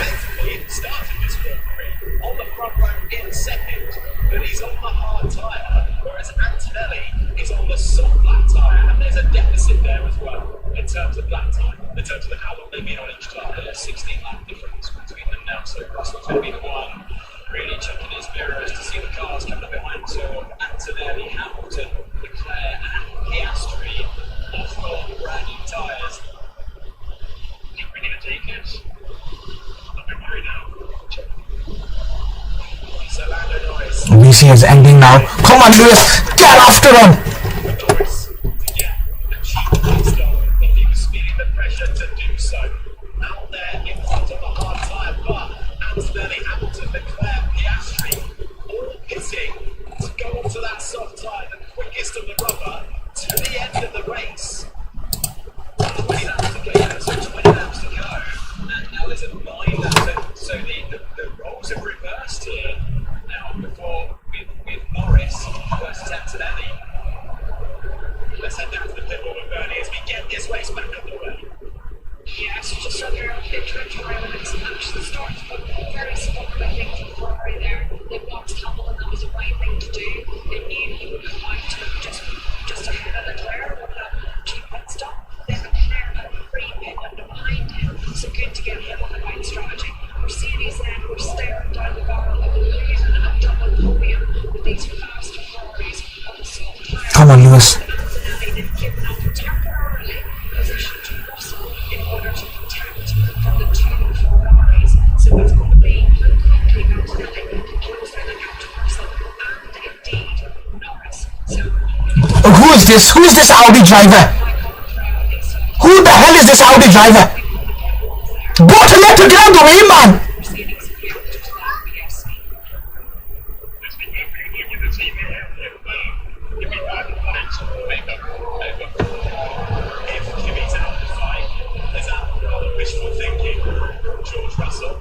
Started this Grand Prix on the front row in second, but he's on the hard tyre, whereas Antonelli is on the soft black tyre, and there's a deficit there as well in terms of black time, in terms of how long they've been on each tyre. There's 16 lap difference between them now, so Russell's going to be the one really checking his mirrors to see the cars coming up behind. So Antonelli, Hamilton, Leclerc and Piastri have got brand new tyres. Think we're going to take it? Don't worry now. So Lando Norris. We see his ending now. Come on, Lewis! Get after him! Norris to get a cheap pit stop if he was feeling the pressure to do so. Out there in front of the hard tyre, but Antonelli, Hamilton, Leclerc, Piastri all pitting to go onto that soft tyre, the quickest of the rubber, to the end of the race. 20 laps to go, yeah, so 20 laps to go. And now there's a 9 laps, so the roles have reversed here. Now, before with Norris versus Antonelli. Let's head down to the pit wall with Bernie as we get this race back underway. Yes, just under pit territory when it's match the start, but very smart, I think, from Ferrari there. They blocked Hamilton, and that was the right thing to do. They knew he would come out just ahead of Leclerc with that cheap pit stop. Then Leclerc had a free pit under behind him, so good to get him on the right strategy. Mercedes then were staring down the barrel of losing a double podium with these faster Ferraris on the soft tyre. Come on, Lewis. Antonelli then given up temporarily position to Russell in order to protect from the two Ferraris. So that's going to be quickly Antonelli to close down the gap to Russell and indeed Norris. So Who is this? Who is this Audi driver? Who Who the hell is this Audi driver? Bortoleto, get out of the way, man! Proceedings appear to allow PSC. If Kimmy's out of the fight, is that rather wishful thinking? George Russell.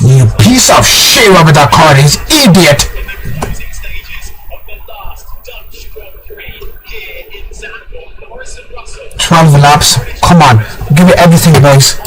You piece of shit with that car, he's idiot! In the closing stages of the last Dutch Grand Prix here in Zandvoort, Norris and Russell 12 laps, come on, give it everything, boys.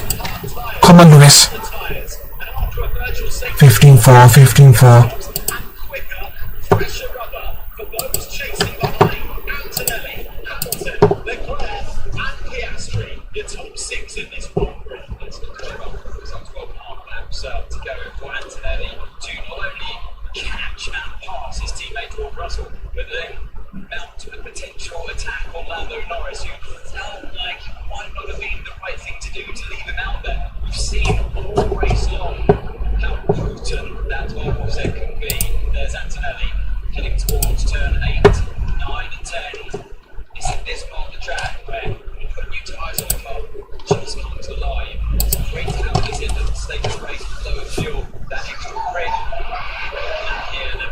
Come on, Lewis. the tyres, and after a virtual safety 15-4, 15-4. and quicker, fresher rubber for those chasing behind Antonelli, Hamilton, Leclerc, and Piastri. Your top six in this one. It's 12.5 laps to go for Antonelli to not only catch and pass his teammate George Russell, but then mount a potential attack on Lando Norris, who felt like it might not have been the right thing to do to leave him out there. We've seen all race long how potent that offset can be. There's Antonelli heading towards turn 8, 9 and 10. It's at this part of the track where you put new tyres on the car, just comes alive. It's great to have this end of the stage of the race, low fuel, that extra brake. And here in the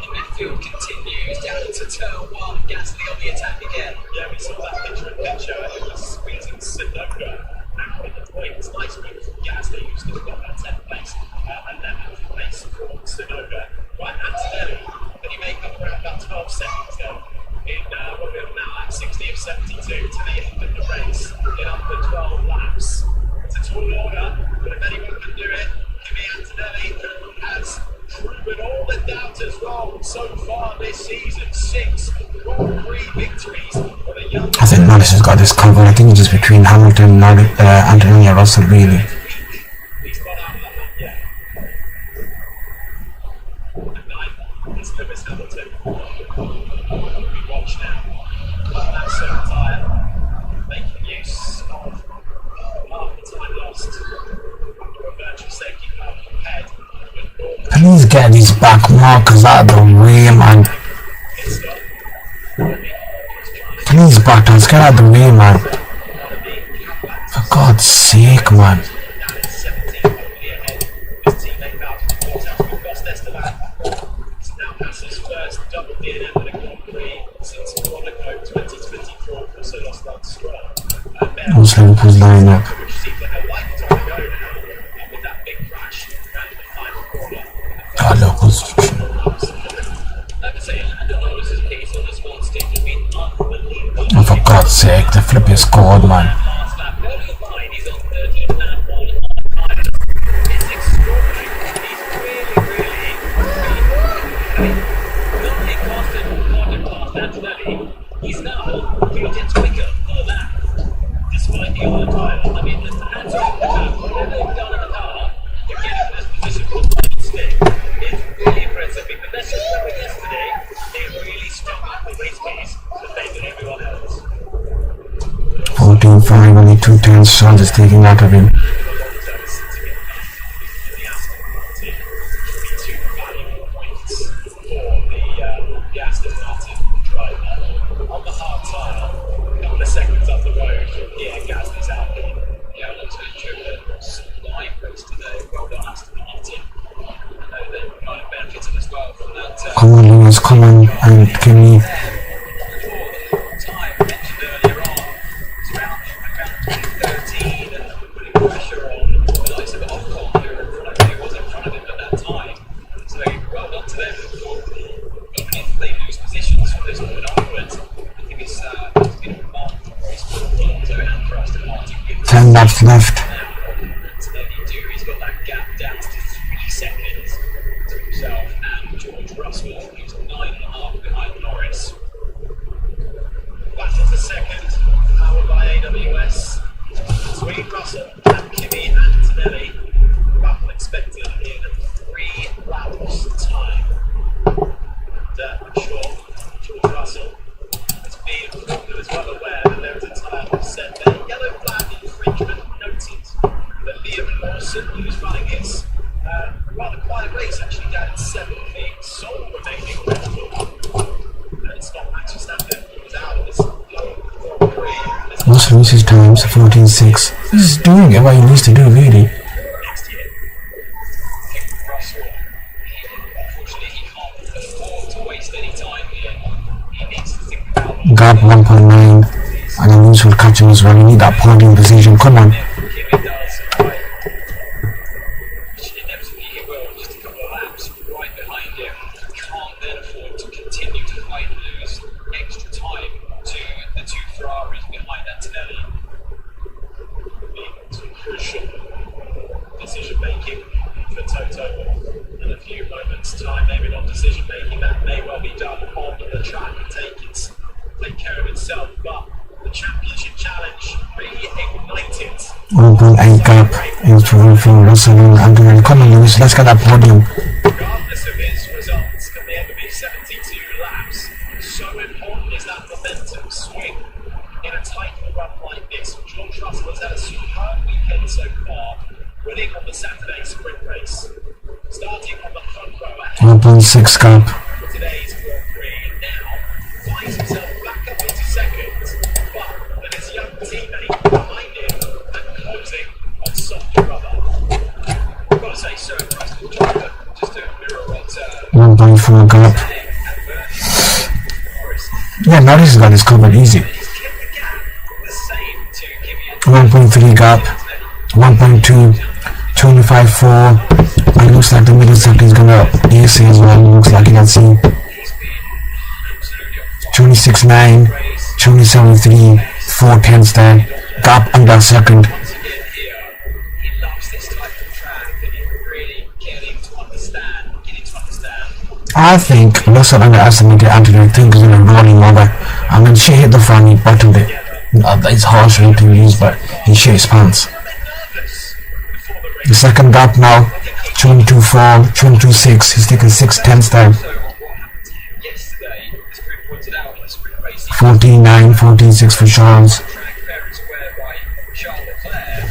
midfield continues down into turn 1, Gasly on the attack again. Yeah, we saw that picture in pit show. It was squeezing Sunoda out in the point. It's nice move from Gasly, who's still got that 10th place, 11th place for Sunoda. Right, Antonelli, can he make up around about 12 seconds then? In what we're now at 60 of 72 to the end of the race in under 12 laps. It's a tall order, but if anyone can do it, Kimi Antonelli has proven all the doubters wrong so far this season. 6 Grand Prix victories for the young. I think Norris has got this covered. I think it's just between Hamilton and Antonelli and Russell, really. He's got out of the hunt, yeah. And 9 is Lewis Hamilton. We watch now. That certain tyre, making use of half the time lost under a virtual safety car compared with Please get these back markers out of the way, man. pit stop. Please, Buttons, get out of the way, man. For God's sake, man. Now it's 17 only ahead. His teammate out to the quarter with Ross Esteban. It's now Hassel's first double DNF in the Grand Prix since Monaco 2024. Also lost that Stroll. What's Liverpool's lineup? Which seems like a lifetime ago now, with that big crash around the final corner. God, look, who's... Like I say, Lando Norris's pace on the small stage has been unbelievable. Oh, for God's sake, the flip is scored, man. Last lap, early line, he's on 13 lap on tyres. It's extraordinary. He's really not only past Antonelli, he's now 3 tenths quicker on a lap, despite the other tyre. I mean, the hands on the curve, whatever they've done in the car, to get into this position for the final stick, it's really impressive. Because let's just remember yesterday, they really stuck up the race pace that they did everyone else. 14-5, only 2 tenths. Sean is taking out of him. On the hard tyre, a couple of seconds up the road, yeah, Gasly's out there. Yeah, it looks like a live race today. Well done, Aston Martin. I know they're kind of benefiting as well from that. Come on, Lewis, come on, and give me... Time mentioned earlier on, it's around 13 and putting pressure on the likes of Ocon, who was in front of him at that time. So well done to them. Even if they lose positions from this point onwards, I think it's been a remarkable race for Alonso and for Aston Martin. 10 laps left. He's got that gap down to 3 seconds to himself and George Russell, who's 9.5 behind Norris. Battle for second, powered by AWS. Between Russell and Kimi Antonelli, battle expected in 3 laps time. I'm sure George Russell has been as well aware that there is a tyre offset there. Yellow flag infringement noted. But Liam Lawson, who was running his rather quiet race, actually down in 7th, the sole remaining Red Bull. And it's not Max Verstappen, who was out of this Grand Prix. Most Lewis's times 14.6. He's doing what he needs to do, really. Next year, Russell, unfortunately, he can't afford to waste any time here. He needs to think about Gap 1.9. And then Lewis will catch him as well. You need that podium position. Come on. Kimi does, right? Which inevitably he will, just a couple of laps right behind him. Can't then afford to continue to fight and lose extra time to the two Ferraris behind Antonelli. Some crucial decision making for Toto. In a few moments' time, maybe not decision making, that may well be done on the track and take care of itself. But the championship challenge reignited. 1.8 gap is from Russell and Antonelli. Come on, Lewis, let's get that podium. Regardless of his results, can the end of his 72 laps, so important is that momentum swing in a title run like this. George Russell has had a superb weekend so far, winning on the Saturday sprint race, starting on the front row ahead 1.6 gap. for today's Grand Prix, and now finds himself back up into second, but with his young teammate behind him and closing on softer rubber. I've got to say, so impressed with driver, just to mirror what 1.4 gap. Yeah, Norris has got this covered easy. he's kept the gap the same to Kimi 1.3 gap. 1.2. 25.4. And it looks like the middle sector is gonna AC as well. Looks like you can see. 26.9. 27.3. 4 tenths there. Gap under second. once again here. He loves this type of track and he's really getting to understand. I think Russell underestimated Anthony. I think he's gonna rolling over. And then she hit the front, he bottomed it. It's harsh really to use, but he shit his pants. The second gap now, 22.4, 22.6. He's taken 6 tenths there. Yesterday, as Prix pointed out in the sprint race, 14.9, 14.6 for Charles. track fair and square by Charles Leclerc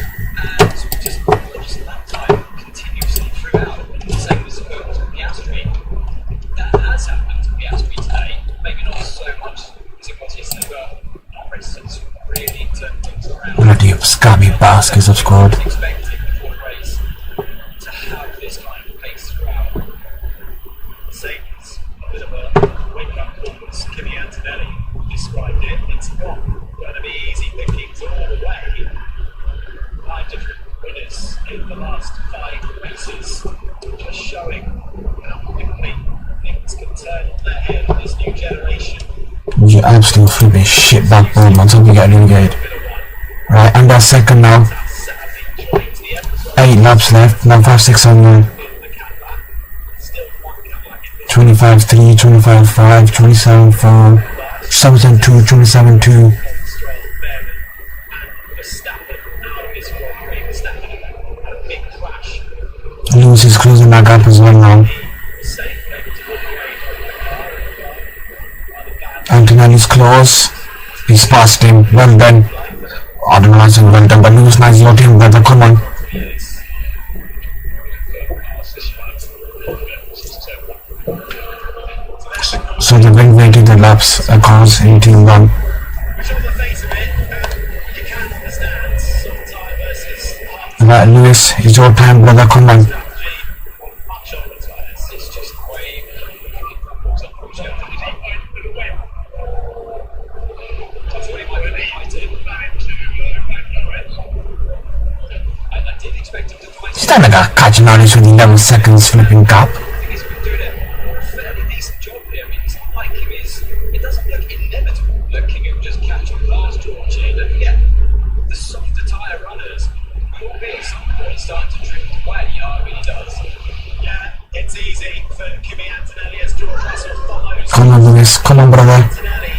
and just lost that time continuously throughout. The same as Piastri. That has happened to Piastri today. Maybe not so much as it was yesterday, but Norris has really turned things around. Bloody scabby baskets have scored. Expecting before the race to have this kind of pace throughout. Satan's a bit of a wake-up call, as Kimi Antonelli described it. It's not going to be easy pickings all the way. 5 different winners in the last 5 races, just showing how quickly things can turn on their head in this new generation. You absolute flipping shit back boom until we get relegated. Right, under second now. Sadly, joined the end of 8 laps left, now 5.6 on you. the Cadillac. Still one Cadillac in this 25.3, 25.5, 27.4, 27.2, 27.2. Stroll, Behrman, and Verstappen out of his Grand Prix. Verstappen had a big crash. Lewis is closing that gap as well now. Safe, able to walk away from the car and the bad Antonelli's close. He's past him. Well done. I don't know why I said well done, but Lewis nice your team, brother. Come on. years. So they've been making the laps across in team 1. Which on the face of it, you can understand soft tire versus hard Right, Lewis, it's your time, brother. Come on. strategy on much older tires. It's just the way I thought he might be fighting. I did expect him to fight. Stand like catching Norris with 11 seconds flipping gap. I think he's been doing a fairly decent job here. I mean, it's not like him is. It doesn't look inevitable looking at just catching past George here. Looking at the softer tyre runners, will be at some point starting to drift away. Yeah, it really does. Yeah, it's easy for Kimi Antonelli as George Russell follows. Come on, Lewis. Come on, brother. Antonelli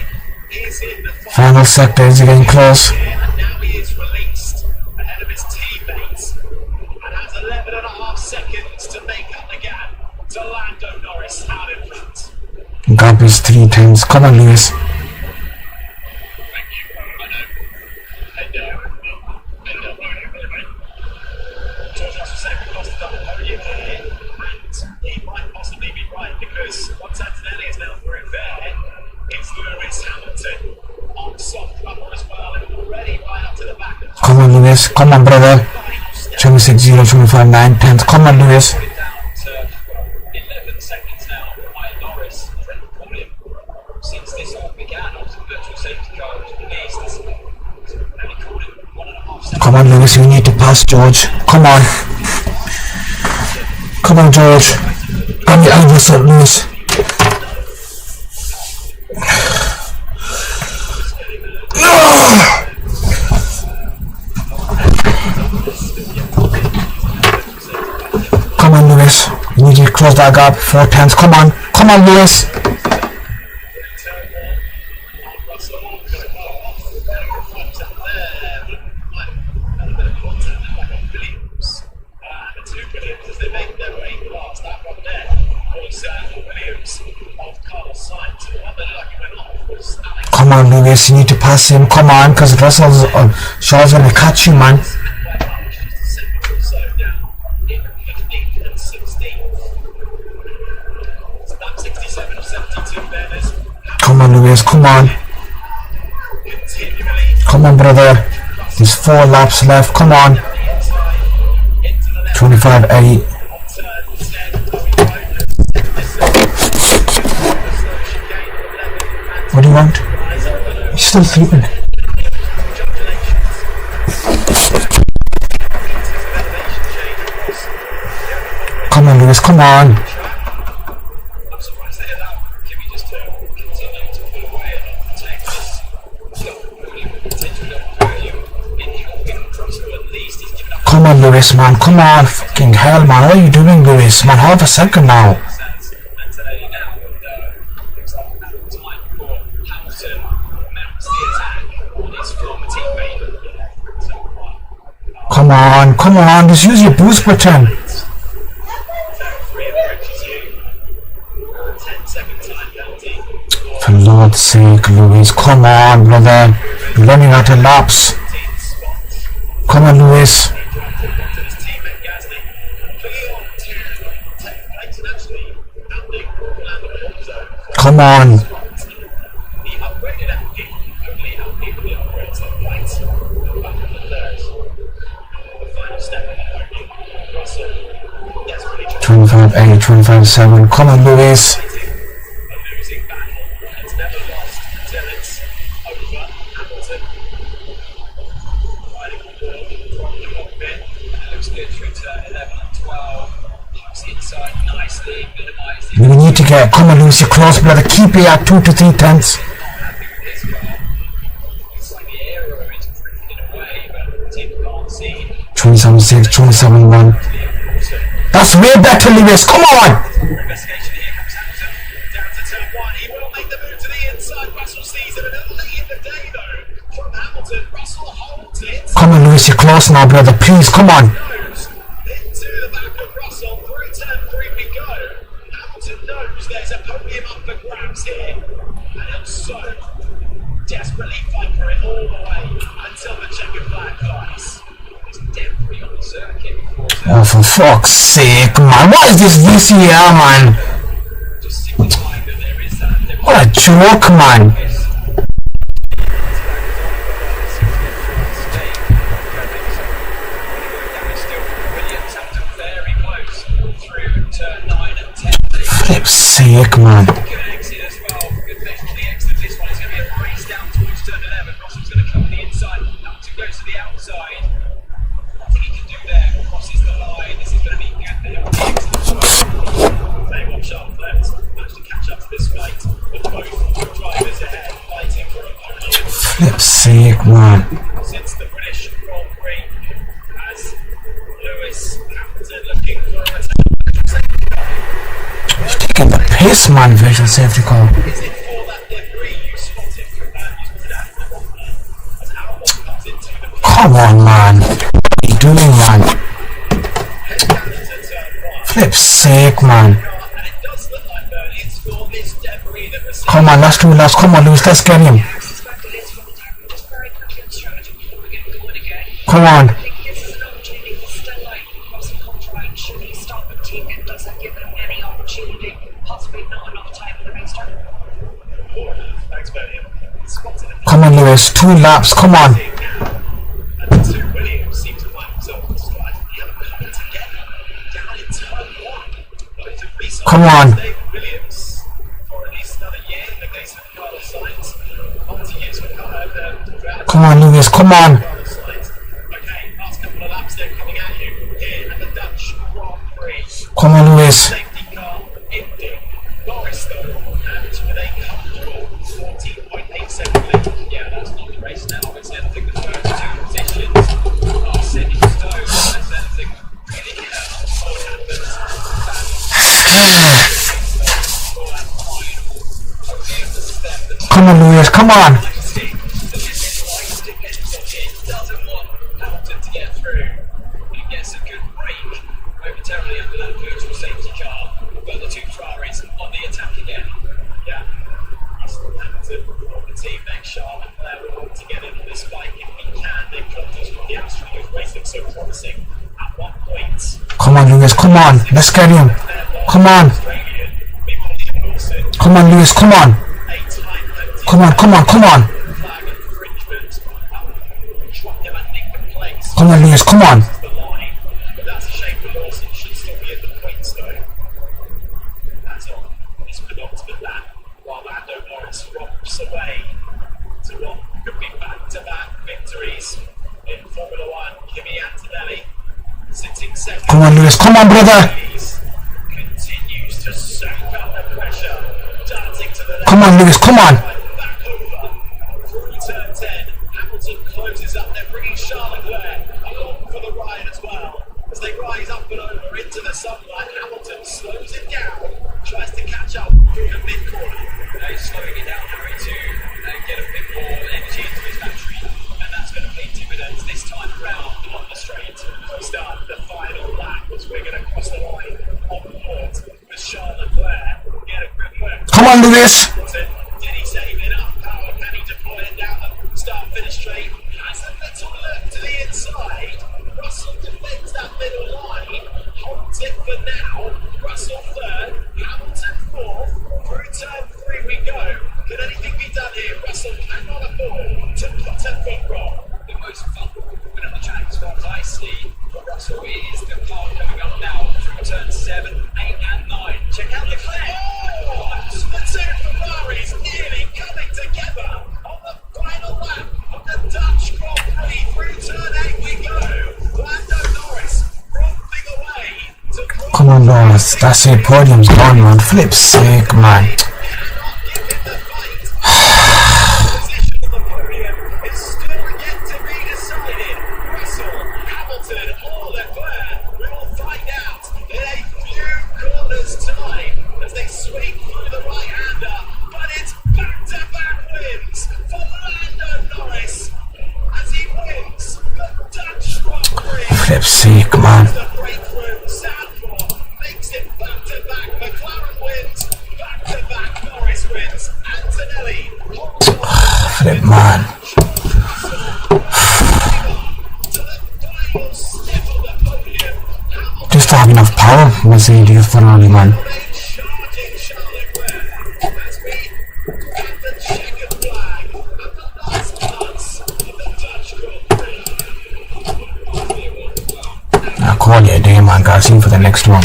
is in the Final sector. Is he getting close? here, and now he is released ahead of his teammates and has 11.5 seconds to make up the gap to Lando Norris out in front. Gap is 3 tenths. Come on, Lewis. Thank you. George Russell said we lost another podium here, and he might possibly be right because once Antonelli is now through there, it's Lewis Hamilton on soft rubber as well, and already Come on, Lewis. Come on, brother. 26-0, 25-9, 10th. Come on, Lewis. Down to 11 seconds now by Norris. Since this all began, obviously virtual safety car was released. It's only called it 1.5 seconds. Come on, Lewis. You need to pass George. Come on. Come on, George. Get your elbows up, Lewis. Come on, Lewis. You need to close that gap. 4 tenths. Come on. Come on, Lewis. Come on, Lewis. You need to pass him. Come on, because Russell's Shaw's gonna catch you, man. Come on, Lewis. Come on. Come on, brother. There's 4 laps left. Come on. 25-8. What do you want? He's still sleeping. Come on, Lewis. Come on. I'm surprised they allow Kimmy just to continue to pull away and take this. Potentially in helping Russell at least. He's given up Come on, Lewis, man. Come on. Fucking hell, man. What are you doing, Lewis? Man, half a second now. sense. And today now, looks like ample time for Hamilton mounts the attack on his former teammate. So, Come on. Come on. Just use your boost button. Free approaches you. 10-second time penalty. For Lord's sake, Lewis. Come on, brother. You're running out of laps. 15th spot. Come on, Lewis. To his teammate Gasly. Clear on to take place and actually landing around the corner zone. Come on. The upgraded Alpine only Alpine with the upgrades on white. Back on the third. The final step on the podium. Russell desperately 25-8, 25-7. Come on, Lewis. a losing battle. It's never lost until it's over. Hamilton riding on board from the cockpit. And it looks good through to 11 and 12. Hooks inside nicely, minimised We need to get. Come on, Lewis. You're close, brother. Keep it at 2 to 3 tenths. this car. It's like the aero is drifting away, but the team can't see. 27-6, 27-1. That's way better, Lewis. Come on. Investigation here comes Hamilton down to turn 1. He will make the move to the inside. Russell sees it a little late in the day though. From Hamilton, Russell holds it. Come on, Lewis. You're close now, brother. Please, come on. Goes into the back of Russell. Through turn 3 we go. Hamilton knows there's a podium up for grabs here. And he'll so desperately fight for it all the way until the checkered flag flies. There's debris on the circuit before Oh, for fuck's sake, man. What is this VCR, man? just signifying that there is that debris. What a joke, man. Very close through turn 9 and 10. Flip's sake, man. Good exit as well. Good place for the exit. This one is going to be a race down towards turn 11. Russell's going to come on the inside. Hamilton goes to the outside. Nothing he can do there. Crosses the line. This is going to be good for him on the exit as well. They watch sharp left. Managed to catch up to this fight. With both drivers ahead fighting for a podium. Flip's sake, man. Since the British Grand Prix as Lewis Hamilton looking for a return. He's taking the piss, man. Visual safety car. Is it for that debris you spotted out as Albon comes into the Come on, man. What are you doing, man? head down into turn 1? Flip's sake, man. And it does look like it's for this debris that was Come on, last 2 laps. Come on, Lewis. Let's get him. Suspected it's from the just very quickly on strategy. We're getting going again. Come on. I think this is an opportunity for still like Russell comes right. Should he stop and take it? Doesn't give him any opportunity. Possibly not enough time for the restart. Thanks, Bernie. Spotted it. Come on, Lewis. 2 laps. Come on. And the 2 Come on. David Williams for at least another year in the case of Carlos Sainz. Multi-years for Come on, Lewis. Come on. Carlos Sainz. Okay, last couple of laps they're coming at you here at the Dutch Grand Prix. Come on, Lewis. Safety car ending. Norris though, and with a comfortable 14.8 second lead. Yeah, that's not the race now. Obviously, I think the first two positions are set in stone. Unless anything really odd happens. Come on, Lewis. Come on. It doesn't want Hamilton to get through. He gets a good break momentarily under that virtual safety car. We've got the two Ferraris on the attack again. Yeah. Hamilton on the team next, Charles Leclerc will hold together on this bike if he can. They've got us from the outside whose race looks so promising at one point. Come on, Lewis. Come on. Let's get him. Come on. Come on, Lewis. Come on. Come on, come on, come on. Come on, Lewis. Come on. But that's a shame for Lawson. Should still be at the points though. That's on his penultimate lap, while Lando Norris romps away to what could be back-to-back victories in Formula One. Kimi Antonelli sitting second. Come on, Lewis. Come on, brother. Continues to soak up the pressure, darting to the left. Come on, Lewis. Come on. Back over through turn 10. Hamilton closes up. They're bringing Charles Leclerc along for the ride as well. As they rise up and over into the sunlight, Hamilton slows it down, tries to catch up through the mid-corner. He's slowing it down, Harry, to get a bit more energy into his battery. And that's going to pay dividends this time around on the straight. Start the final lap as we're going to cross the line on board with Charles Leclerc. Get a grip work. Come on, Lewis. Did he save enough power? Can he deploy it down the start-finish straight? Has a little look to the inside. Russell defends that middle line. Holds it for now. Russell third. Hamilton fourth. Through turn 3 we go. Can anything be done here? Russell cannot afford to put a foot wrong. The most vulnerable woman on the track, as far as I see, for Russell is the car coming up now through turn 7, 8 and 9. Check out Leclerc. Oh! The two Ferraris nearly coming together on the final lap of the Dutch Grand Prix. Through turn 8 we go. Lando Norris romping away to Come on, Lewis. That's it. Podium's gone, man. Flip's sake, man. Flip's sake, man. Flip, man. Just have enough power, Mercedes Ferrari, man. Call it a day, man. Guys, see you for the next one.